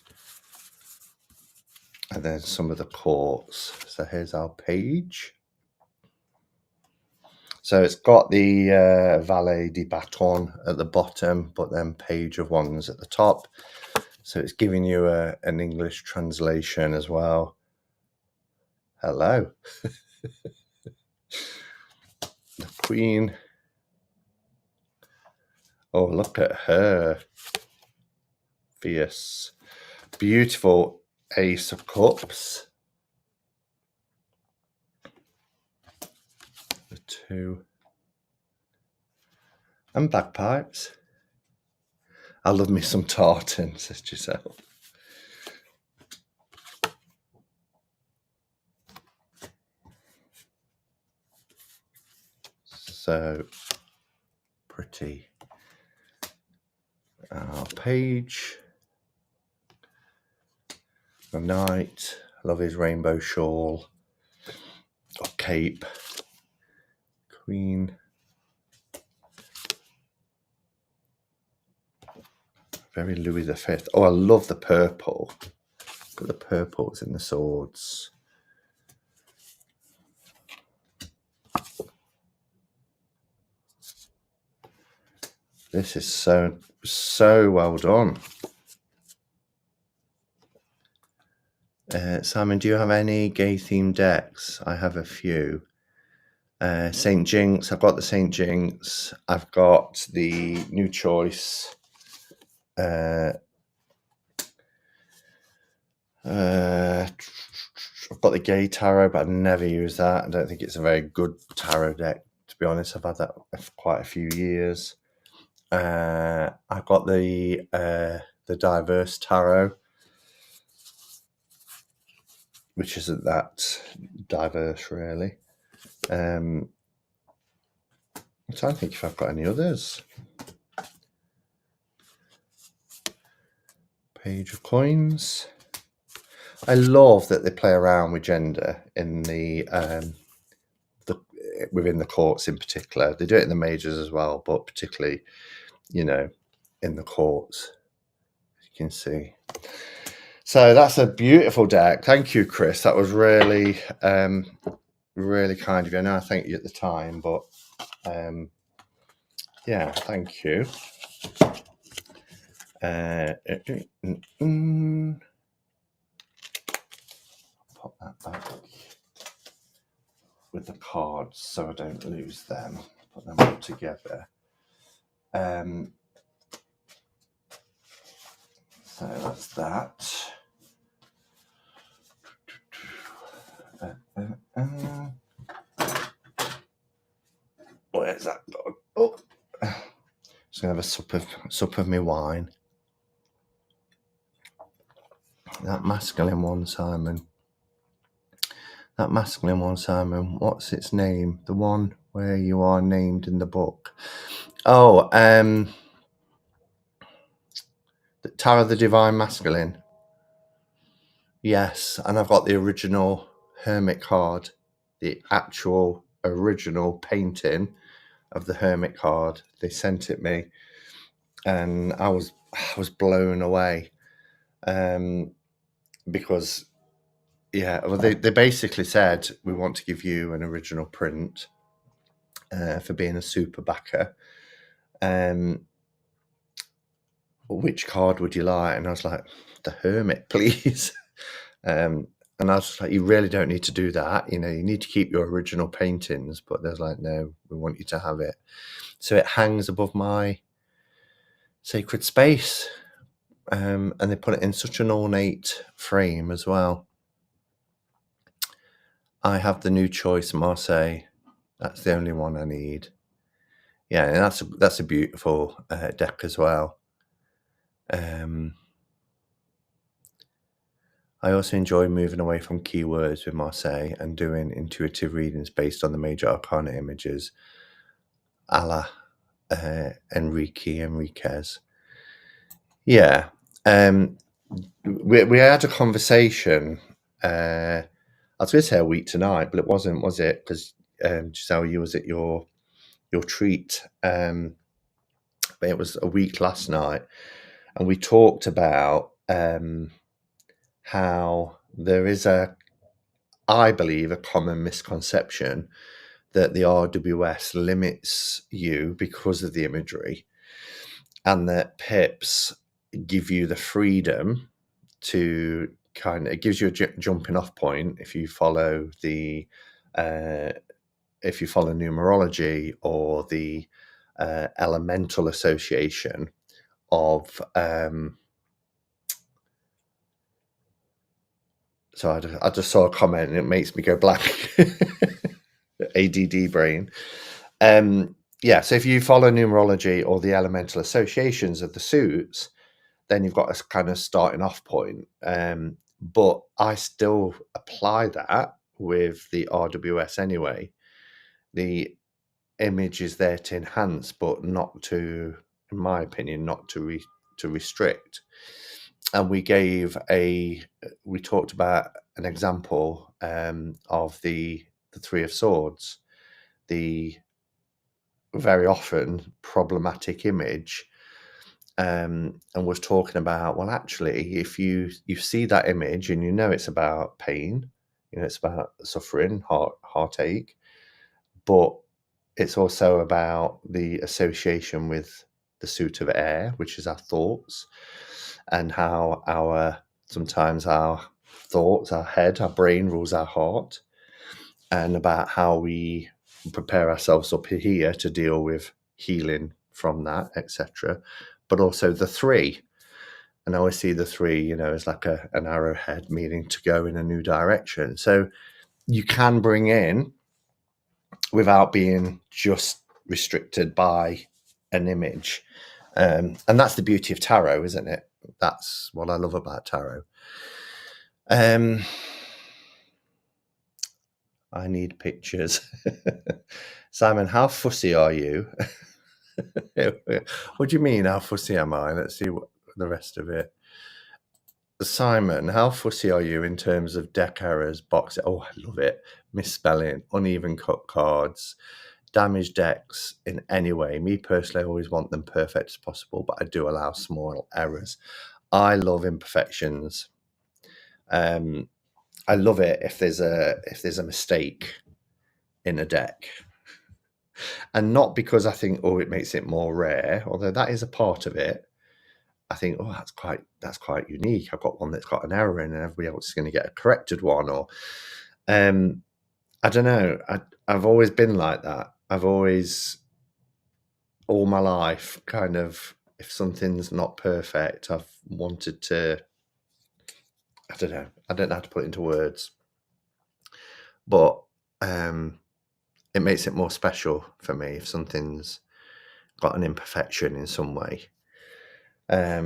And then some of the courts. So here's our page. So it's got the Valet de Baton at the bottom, but then Page of Wands at the top. So it's giving you an English translation as well. Hello. The Queen. Oh, look at her. Fierce. Beautiful Ace of Cups. The 2. And bagpipes. I love me some tartan, says Giselle. So pretty. Our page. The knight. Love his rainbow shawl. Or cape. Queen. Very Louis V. Oh, I love the purple. Got the purples in the swords. This is so well done. Simon, do you have any gay-themed decks? I have a few. St. Jinx. I've got the St. Jinx. I've got the New Choice. I've got the Gay Tarot, but I've never used that. I don't think it's a very good tarot deck, to be honest. I've had that for quite a few years. I've got the Diverse Tarot, which isn't that diverse, really. I'm trying to think if I've got any others. Page of Coins. I love that they play around with gender in the within the courts in particular. They do it in the majors as well, but particularly, you know, in the courts, you can see. So that's a beautiful deck. Thank you, Chris. That was really, really kind of you. I know I thanked you at the time, but yeah, thank you. Pop that back with the cards so I don't lose them. Put them all together. So that's that. Where's that gone? Oh, just gonna have a sup of my wine. That masculine one, Simon. That masculine one, Simon. What's its name? The one where you are named in the book. Oh, the Tarot of the Divine Masculine. Yes, and I've got the original Hermit card, the actual original painting of the Hermit card. They sent it me, and I was blown away, because well, they basically said, we want to give you an original print for being a super backer. Which card would you like? And I was like, the Hermit, please. And I was just like, you really don't need to do that. You need to keep your original paintings. But there's like, no, we want you to have it. So it hangs above my sacred space. And they put it in such an ornate frame as well. I have the new choice, Marseille. That's the only one I need. Yeah, and that's a beautiful deck as well. I also enjoy moving away from keywords with Marseille and doing intuitive readings based on the major arcana images, a la Enriquez. Yeah. We had a conversation, I was going to say a week tonight, but it wasn't, was it? Because Giselle, you was at your treat. But it was a week last night, and we talked about how there is I believe, a common misconception that the RWS limits you because of the imagery, and that pips give you the freedom to it gives you a jumping off point if you follow the numerology or the elemental association of so I just saw a comment and it makes me go blank. ADD brain. So if you follow numerology or the elemental associations of the suits, then you've got a kind of starting off point. But I still apply that with the RWS anyway. The image is there to enhance, but not to, in my opinion, not to restrict. And we talked about an example of the Three of Swords, the very often problematic image, and was talking about, well, actually, if you see that image and it's about pain, it's about suffering, heartache, but it's also about the association with the suit of air, which is our thoughts, and how sometimes our thoughts, our head, our brain rules our heart, and about how we prepare ourselves up here to deal with healing from that, etc. But also the three. And I always see the three, as like an arrowhead, meaning to go in a new direction. So you can bring in without being just restricted by an image. And that's the beauty of tarot, isn't it? That's what I love about tarot. I need pictures. Simon, how fussy are you? What do you mean, how fussy am I? Let's see what the rest of it. Simon, how fussy are you in terms of deck errors, box? Oh, I love it. Misspelling, uneven cut cards, damaged decks in any way. Me personally, I always want them perfect as possible, but I do allow small errors. I love imperfections. I love it if there's a mistake in a deck, and not because I think, it makes it more rare, although that is a part of it. I think, that's quite unique. I've got one that's got an error in, and everybody else is going to get a corrected one. Or, I don't know. I've always been like that. I've always, all my life, kind of, if something's not perfect, I've wanted to. I don't know. I don't know how to put it into words, but it makes it more special for me if something's got an imperfection in some way. I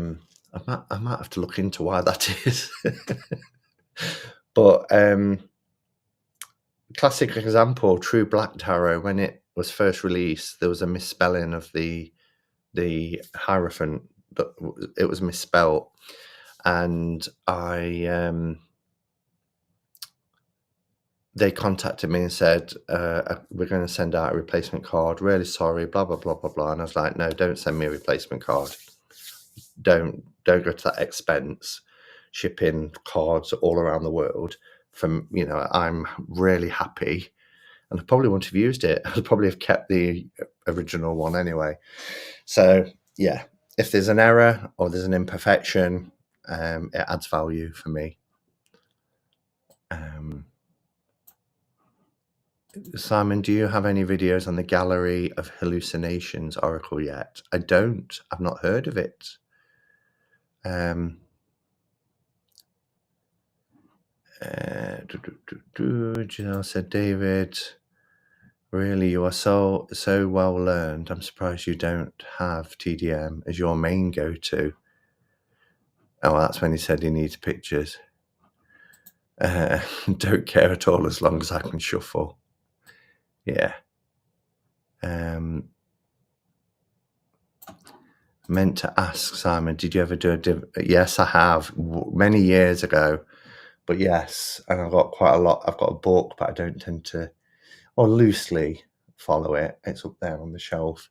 might have to look into why that is. But classic example, True Black Tarot, when it was first released, there was a misspelling of the hierophant. It was misspelt, and they contacted me and said, we're going to send out a replacement card. Really sorry, blah, blah, blah, blah, blah. And I was like, no, don't send me a replacement card. Don't go to that expense, shipping cards all around the world. From, you know, I'm really happy, and I probably wouldn't have used it. I'd probably have kept the original one anyway. So yeah, if there's an error or there's an imperfection, it adds value for me. Simon, do you have any videos on the Gallery of Hallucinations Oracle yet? I don't. I've not heard of it. Janelle said, David, really, you are so well learned. I'm surprised you don't have TDM as your main go-to. Oh, well, that's when he said he needs pictures. Don't care at all as long as I can shuffle. Yeah. Meant to ask Simon, did you ever do a yes, I have, many years ago. But yes, and I've got quite a lot. I've got a book, but I don't tend to, or loosely follow it. It's up there on the shelf.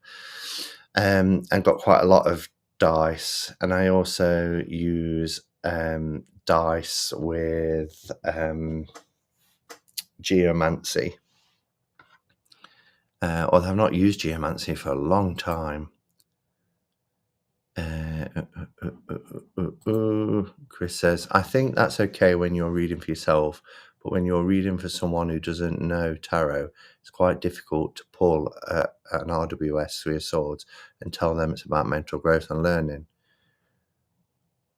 And got quite a lot of dice, and I also use dice with geomancy. Although I've not used geomancy for a long time. Chris says, I think that's okay when you're reading for yourself, but when you're reading for someone who doesn't know tarot, it's quite difficult to pull an RWS Three of Swords and tell them it's about mental growth and learning.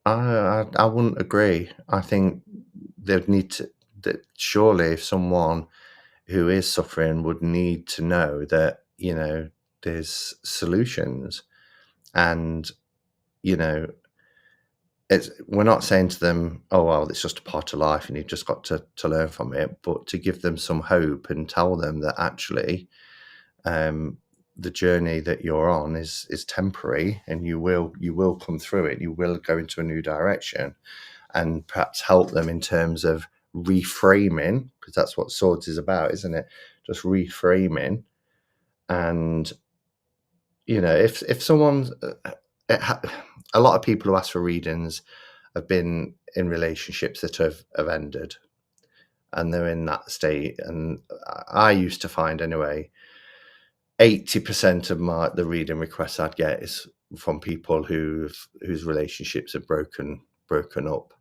I wouldn't agree. I think they'd need to, that surely if someone who is suffering would need to know that, you know, there's solutions, and, you know, we're not saying to them, oh, well, it's just a part of life and you've just got to learn from it, but to give them some hope and tell them that actually the journey that you're on is temporary, and you will come through it. You will go into a new direction, and perhaps help them in terms of reframing, because that's what Swords is about, isn't it? Just reframing. And, you know, if someone's... a lot of people who ask for readings have been in relationships that have ended, and they're in that state. And I used to find, anyway, 80% of the reading requests I'd get is from people whose relationships have broken up,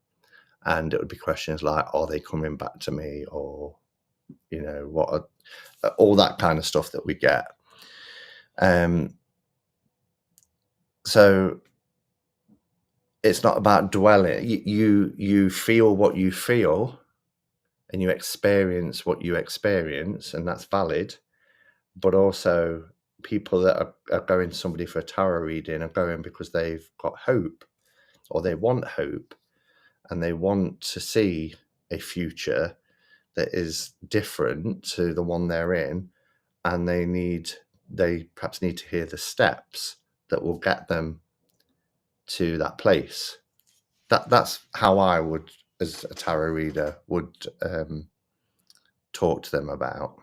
and it would be questions like, are they coming back to me, or, you know, what are, all that kind of stuff that we get. So it's not about dwelling. You feel what you feel, and you experience what you experience, and that's valid. But also, people that are going to somebody for a tarot reading are going because they've got hope, or they want hope, and they want to see a future that is different to the one they're in, and they perhaps need to hear the steps that will get them to that place. That's how I would, as a tarot reader, would talk to them about.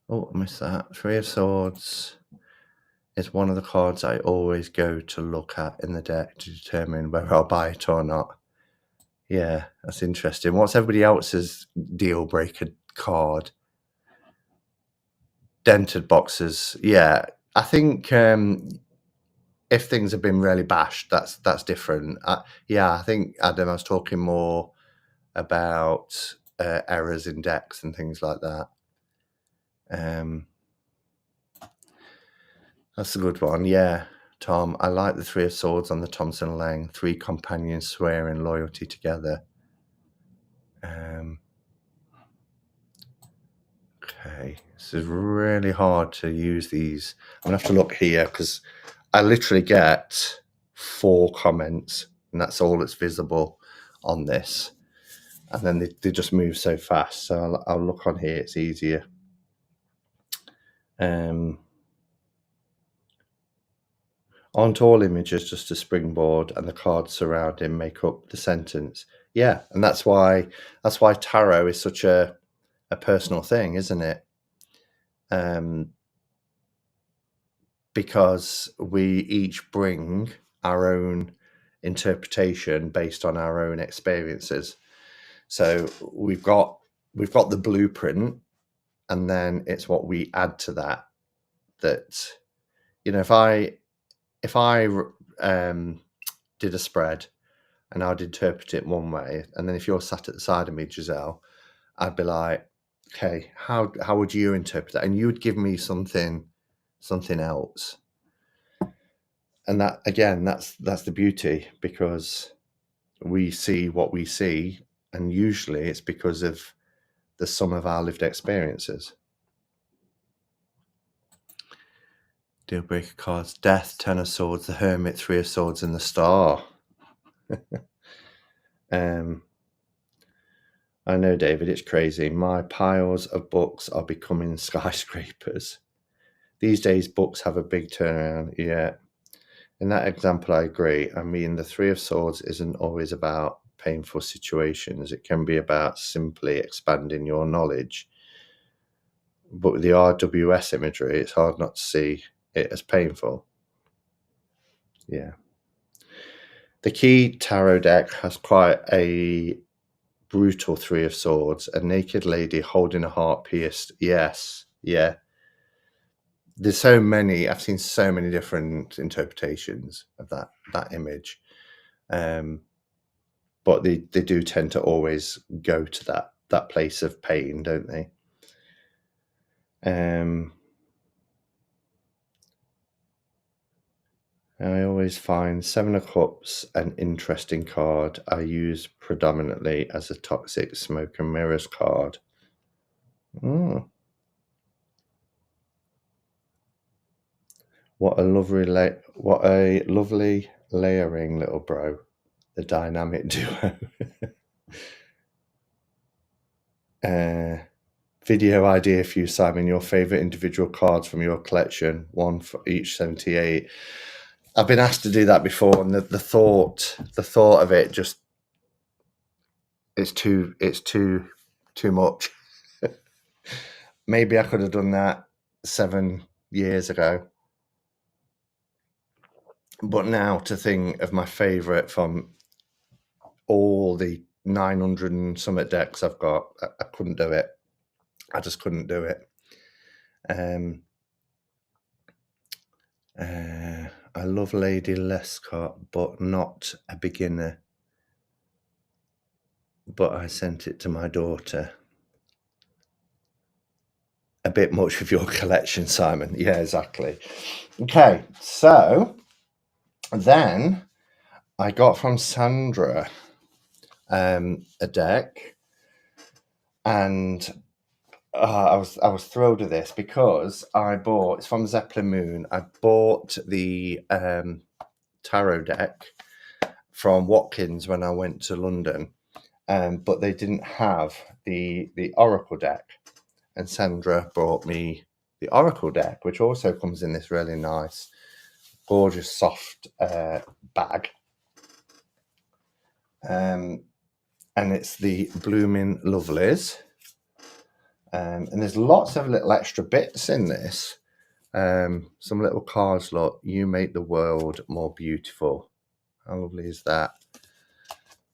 Oh, I missed that. Three of Swords is one of the cards I always go to look at in the deck to determine whether I'll buy it or not. Yeah, that's interesting. What's everybody else's deal breaker card? Dented boxes. Yeah, I think if things have been really bashed, that's different. Yeah, I think, Adam, I was talking more about errors in decks and things like that. That's a good one. Yeah, Tom, I like the Three of Swords on the Thompson Lang. 3 companions swearing loyalty together. Okay, this is really hard to use these. I'm gonna have to look here, because I literally get 4 comments, and that's all that's visible on this. And then they just move so fast. So I'll look on here, it's easier. Aren't all images just a springboard and the cards surrounding make up the sentence? Yeah, and that's why tarot is such a personal thing, isn't it? Because we each bring our own interpretation based on our own experiences. So we've got the blueprint, and then it's what we add to that. That, you know, if I did a spread and I'd interpret it one way, and then if you're sat at the side of me, Giselle, I'd be like, okay, how would you interpret that? And you would give me something else. And that, again, that's the beauty, because we see what we see, and usually it's because of the sum of our lived experiences. Deal breaker cards: Death, 10 of Swords, the Hermit, 3 of Swords, and the Star. I know, David, it's crazy. My piles of books are becoming skyscrapers. These days, books have a big turnaround. Yeah. In that example, I agree. I mean, the 3 of Swords isn't always about painful situations. It can be about simply expanding your knowledge. But with the RWS imagery, it's hard not to see it as painful. Yeah. The key tarot deck has quite a brutal 3 of Swords, a naked lady holding a heart pierced. Yes. Yeah. There's so many, I've seen so many different interpretations of that image. But they do tend to always go to that place of pain, don't they? I always find 7 of Cups an interesting card. I use predominantly as a toxic smoke and mirrors card. What a lovely layering little bro. The dynamic duo. Video idea for you, Simon. Your favorite individual cards from your collection, 1 for each 78. I've been asked to do that before, and the thought of it just it's too much. Maybe I could have done that 7 years ago, but now to think of my favorite from all the 900 and something decks I've got, I couldn't do it. I just couldn't do it. I love Lady Lescott, but not a beginner. But I sent it to my daughter. A bit much of your collection, Simon. Yeah, exactly. Okay, so then I got from Sandra a deck, and I was thrilled with this because it's from Zeppelin Moon. I bought the tarot deck from Watkins when I went to London, but they didn't have the Oracle deck, and Sandra brought me the Oracle deck, which also comes in this really nice, gorgeous, soft bag. And it's the Blooming Lovelies. And there's lots of little extra bits in this. Some little cards, look. You make the world more beautiful. How lovely is that?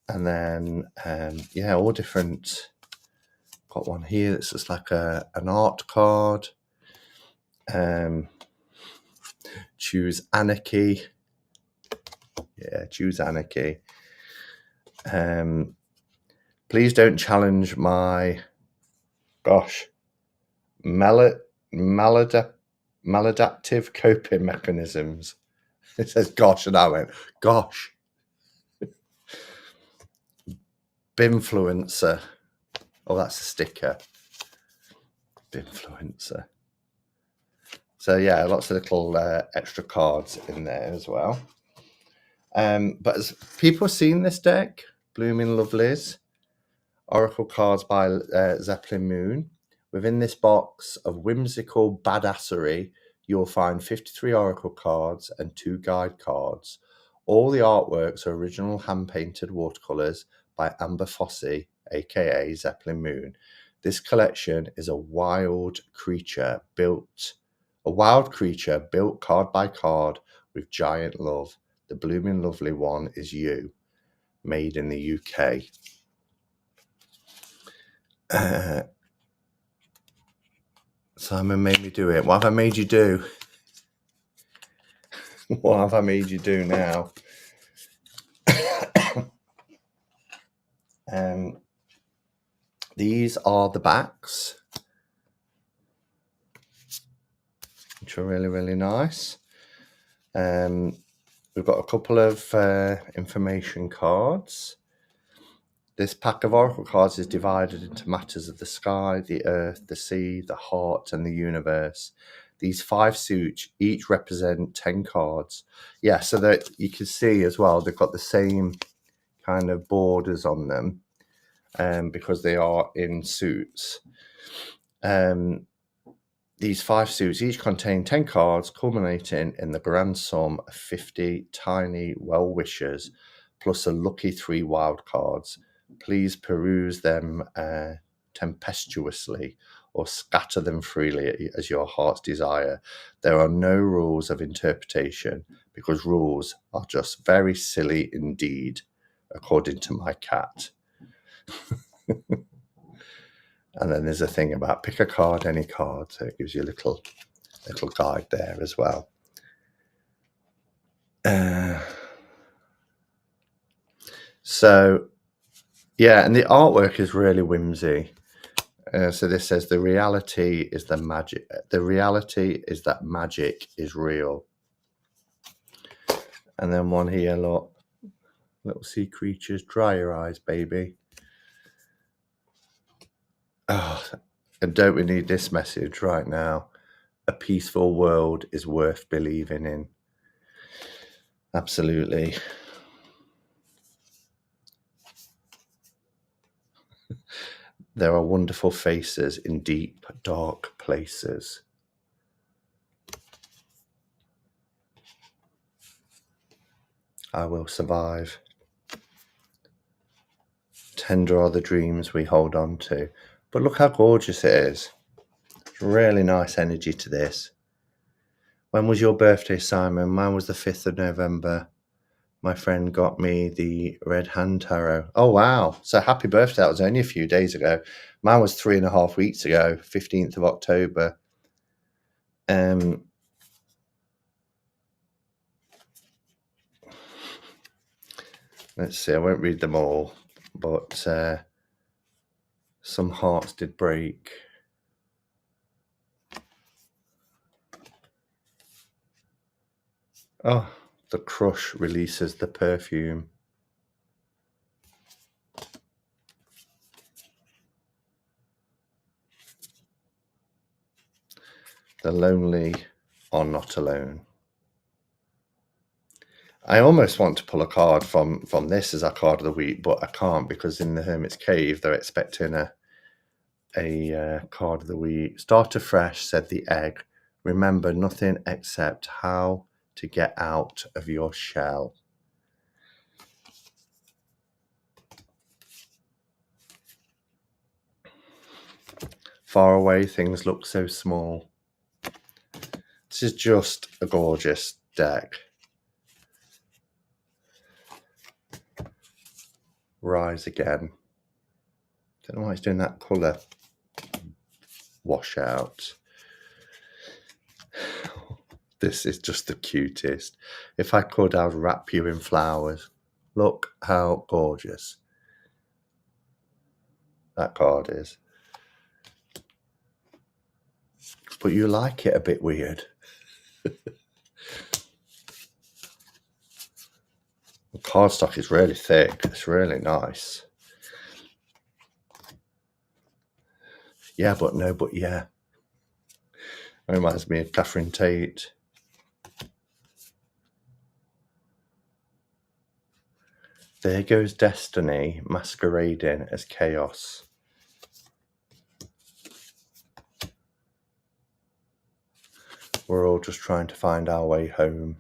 And then, all different. Got one here that's just like an art card. Choose Anarchy. Yeah, choose Anarchy. Please don't challenge my maladaptive coping mechanisms. It says gosh, and I went, gosh. Binfluencer. Oh, that's a sticker. Binfluencer. So yeah, lots of little extra cards in there as well. But as people seen this deck, Blooming Lovelies, Oracle cards by Zeppelin Moon. Within this box of whimsical badassery, you'll find 53 Oracle cards and 2 guide cards. All the artworks are original hand-painted watercolours by Amber Fossey, aka Zeppelin Moon. This collection is a wild creature built card by card with giant love. The Blooming Lovely one is you, made in the UK. Simon made me do it. What have I made you do? What have I made you do now? These are the backs, which are really, really nice. We've got a couple of information cards. This pack of Oracle cards is divided into matters of the sky, the earth, the sea, the heart, and the universe. These 5 suits each represent 10 cards. Yeah, so that you can see as well, they've got the same kind of borders on them because they are in suits. These 5 suits each contain 10 cards, culminating in the grand sum of 50 tiny well-wishers, plus a lucky 3 wild cards. Please peruse them tempestuously or scatter them freely as your heart's desire. There are no rules of interpretation because rules are just very silly indeed, according to my cat. And then there's a thing about pick a card, any card. So it gives you a little guide there as well. So, yeah, and the artwork is really whimsy. So this says the reality is the magic. The reality is that magic is real. And then one here, look, little sea creatures. Dry your eyes, baby. Oh, and don't we need this message right now? A peaceful world is worth believing in. Absolutely. There are wonderful faces in deep, dark places. I will survive. Tender are the dreams we hold on to. But look how gorgeous it is. It's really nice energy to this. When was your birthday, Simon? Mine was the 5th of November. My friend got me the Red Hand Tarot. Oh, wow. So happy birthday. That was only a few days ago. Mine was 3.5 weeks ago, 15th of October. Let's see. I won't read them all, but some hearts did break. Oh, the crush releases the perfume. The lonely are not alone. I almost want to pull a card from this as our card of the week, but I can't because in the Hermit's Cave they're expecting a card of the week. Start afresh, said the egg. Remember nothing except how to get out of your shell. Far away, things look so small. This is just a gorgeous deck. Rise again. Don't know why it's doing that colour washout. This is just the cutest. If I could, I'd wrap you in flowers. Look how gorgeous that card is. But you like it a bit weird. The cardstock is really thick. It's really nice. Yeah, but no, but yeah. It reminds me of Catherine Tate. There goes destiny masquerading as chaos. We're all just trying to find our way home.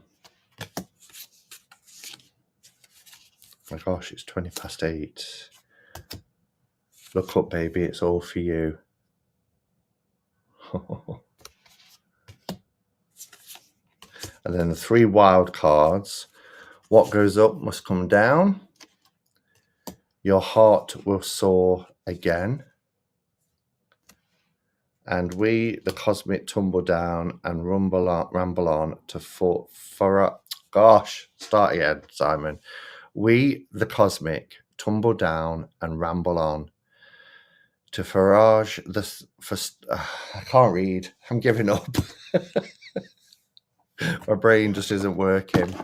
My gosh, it's 8:20. Look up, baby, it's all for you. And then the 3 wild cards. What goes up must come down. Your heart will soar again. And we, the cosmic, tumble down and ramble on to gosh, start again, Simon. We, the cosmic, tumble down and ramble on to forage I can't read. I'm giving up. My brain just isn't working.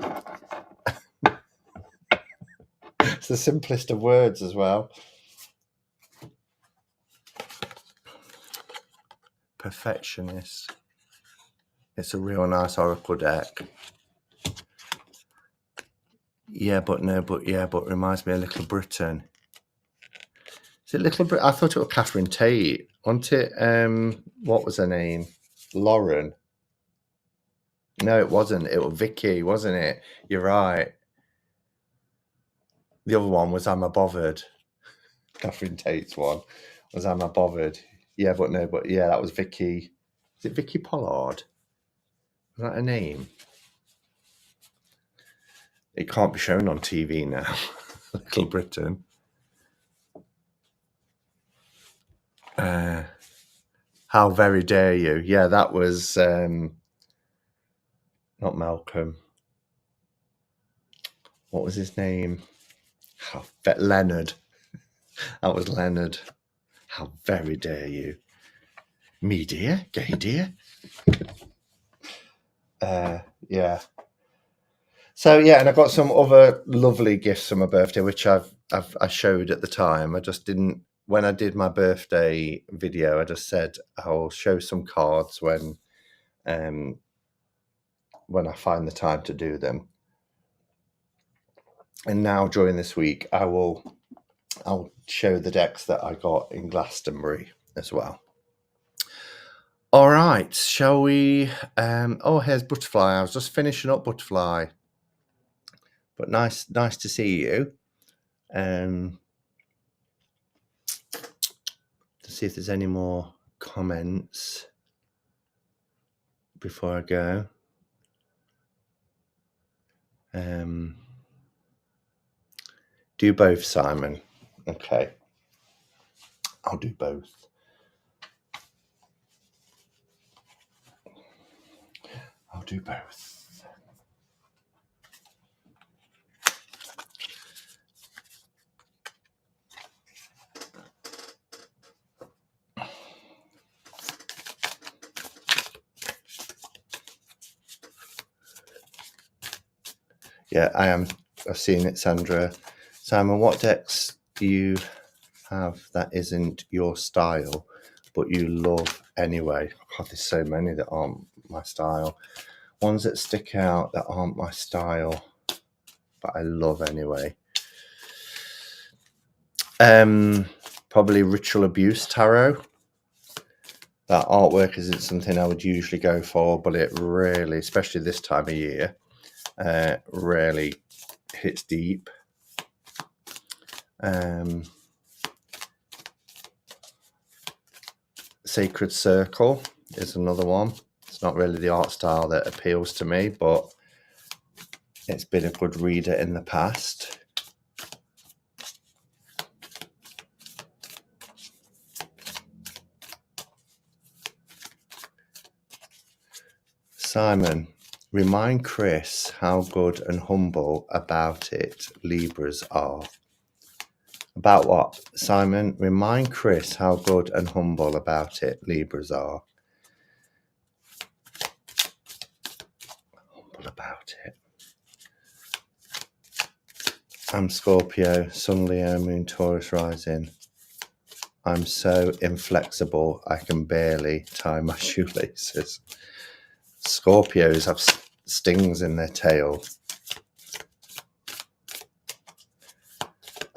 It's the simplest of words as well. Perfectionist. It's a real nice oracle deck. Yeah, but no, but yeah, but reminds me of Little Britain. Is it Little Britain? I thought it was Catherine Tate. Wasn't it? What was her name? Lauren. No, it wasn't. It was Vicky, wasn't it? You're right. The other one was Am I Bothered? Catherine Tate's one was Am I Bothered? Yeah, but no, but yeah, that was Vicky. Is it Vicky Pollard? Is that her name? It can't be shown on TV now. Little Britain. How very dare you? Yeah, that was not Malcolm. What was his name? Leonard. That was Leonard. How very dare you? Me, dear? Gay, dear? Yeah. So, yeah, and I got some other lovely gifts for my birthday, which I showed at the time. I just didn't, when I did my birthday video, I just said I'll show some cards when I find the time to do them. And now during this week, I'll show the decks that I got in Glastonbury as well. All right, shall we? Oh, here's Butterfly. I was just finishing up Butterfly, but nice to see you. To see if there's any more comments before I go. Do both, Simon. Okay, I'll do both. I'll do both. Yeah, I am. I've seen it, Sandra. Simon, what decks do you have that isn't your style, but you love anyway? God, there's so many that aren't my style. Ones that stick out that aren't my style, but I love anyway. Probably Ritual Abuse Tarot. That artwork isn't something I would usually go for, but it really, especially this time of year, really hits deep. Sacred Circle is another one. It's not really the art style that appeals to me, but it's been a good reader in the past. Simon, remind Chris how good and humble about it Libras are. About what? Simon, remind Chris how good and humble about it Libras are. Humble about it. I'm Scorpio, Sun, Leo, Moon, Taurus, rising. I'm so inflexible, I can barely tie my shoelaces. Scorpios have stings in their tail.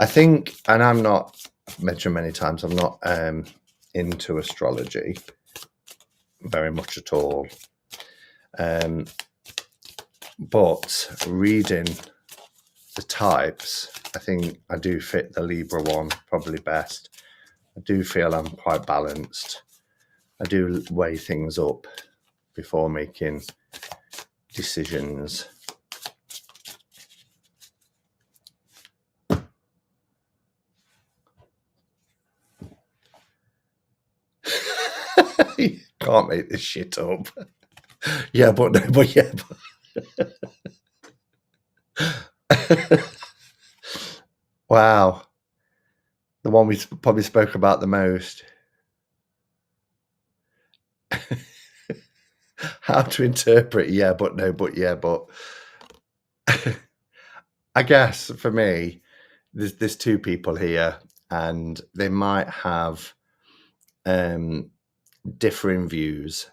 I think, and I'm not, I've mentioned many times, I'm not into astrology very much at all. But reading the types, I think I do fit the Libra one probably best. I do feel I'm quite balanced. I do weigh things up before making decisions. You can't make this shit up. Yeah, but no, but yeah. But wow. The one we probably spoke about the most. How to interpret, yeah, but no, but yeah, but. I guess for me, there's two people here, and they might have differing views.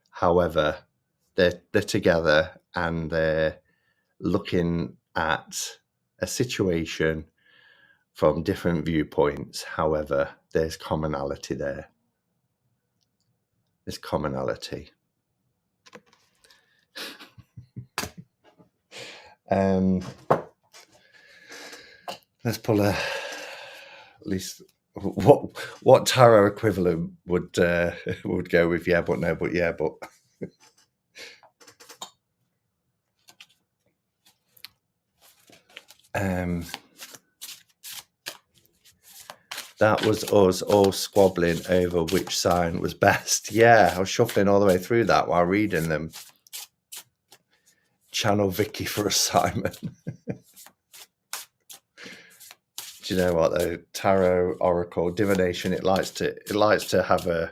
However, they're together and they're looking at a situation from different viewpoints. However, there's commonality there. There's commonality. Let's pull at least what tarot equivalent would go with yeah, but no, but yeah, but. That was us all squabbling over which sign was best. Yeah, I was shuffling all the way through that while reading them. Channel Vicky for assignment. Do you know what though? Tarot, Oracle, Divination. It likes to have a.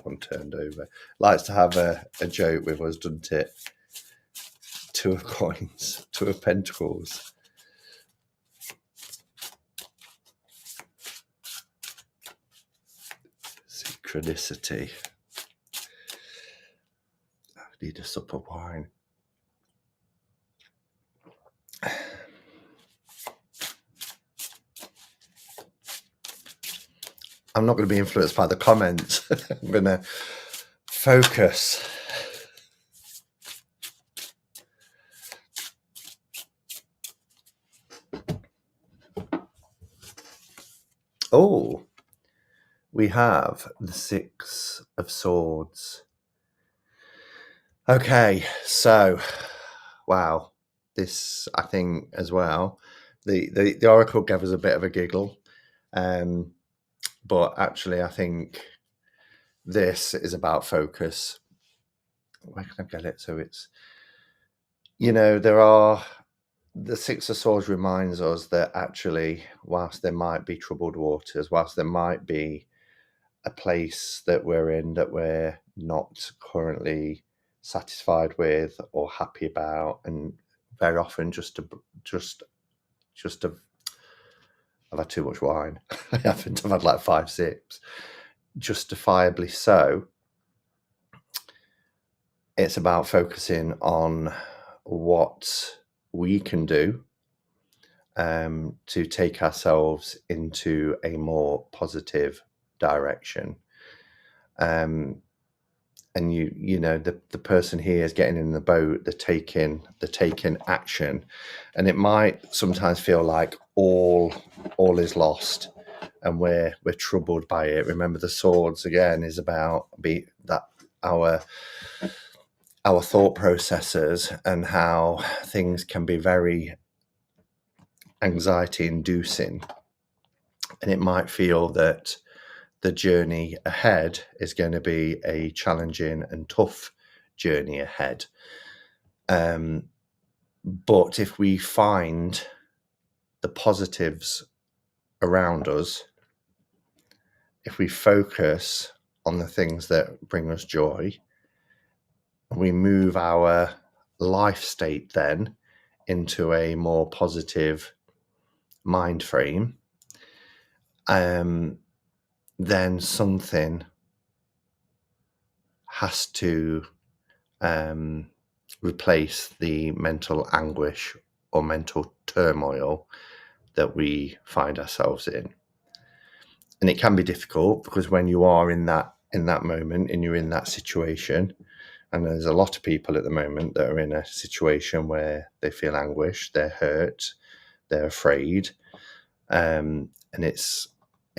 One turned over. Likes to have a joke with us, doesn't it? Two of coins, two of pentacles. Synchronicity. I need a sup of wine. I'm not going to be influenced by the comments. I'm going to focus. Oh, we have the Six of Swords. Okay, so, wow, this, I think, as well, the Oracle gave us a bit of a giggle, but actually I think this is about focus. Where can I get it? So it's, the Six of Swords reminds us that actually, whilst there might be troubled waters, whilst there might be a place that we're in that we're not currently satisfied with or happy about, and very often I've had too much wine. I haven't. I've had like 5 sips, justifiably so. It's about focusing on what we can do to take ourselves into a more positive direction. And the person here is getting in the boat, they're taking action, and it might sometimes feel like all is lost and we're troubled by it. Remember, the swords again is about our thought processes and how things can be very anxiety inducing, and it might feel that the journey ahead is going to be a challenging and tough journey ahead. But if we find the positives around us, if we focus on the things that bring us joy, and we move our life state then into a more positive mind frame, then something has to replace the mental anguish or mental turmoil that we find ourselves in. And it can be difficult because when you are in that moment and you're in that situation, and there's a lot of people at the moment that are in a situation where they feel anguish, they're hurt, they're afraid, and it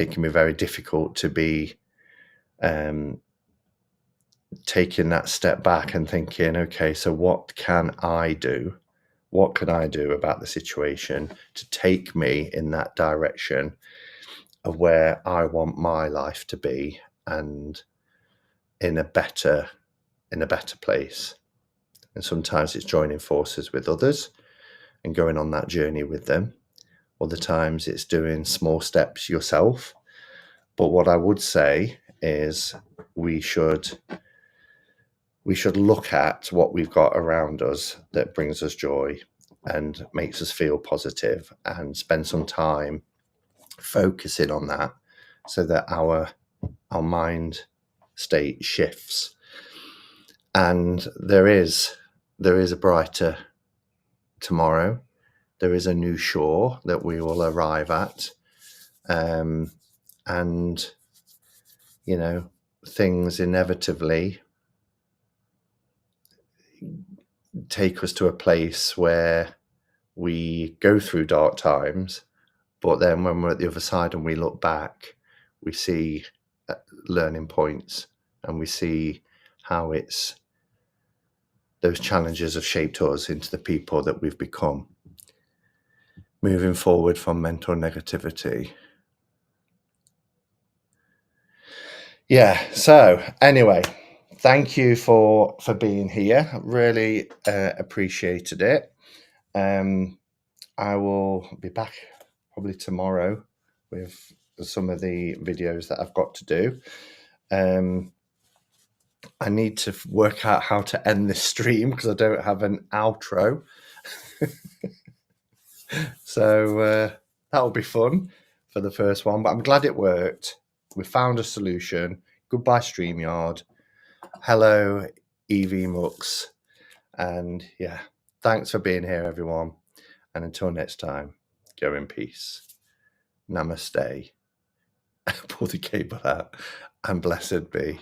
can be very difficult to be taking that step back and thinking, okay, so what can I do? What can I do about the situation to take me in that direction of where I want my life to be and in a better place? And sometimes it's joining forces with others and going on that journey with them. Other times it's doing small steps yourself. But what I would say is we should look at what we've got around us that brings us joy and makes us feel positive, and spend some time focusing on that so that our mind state shifts. And there is a brighter tomorrow. There is a new shore that we will arrive at. And, you know, things inevitably take us to a place where we go through dark times, but then when we're at the other side and we look back, we see learning points, and we see how those challenges have shaped us into the people that we've become, moving forward from mental negativity. Yeah, so anyway, thank you for being here. Really appreciated it. I will be back probably tomorrow with some of the videos that I've got to do. I need to work out how to end this stream because I don't have an outro. So that'll be fun for the first one, but I'm glad it worked. We found a solution. Goodbye, Streamyard. Hello, EV Mux. And yeah, thanks for being here, everyone. And until next time, go in peace. Namaste. Pull the cable out, and blessed be.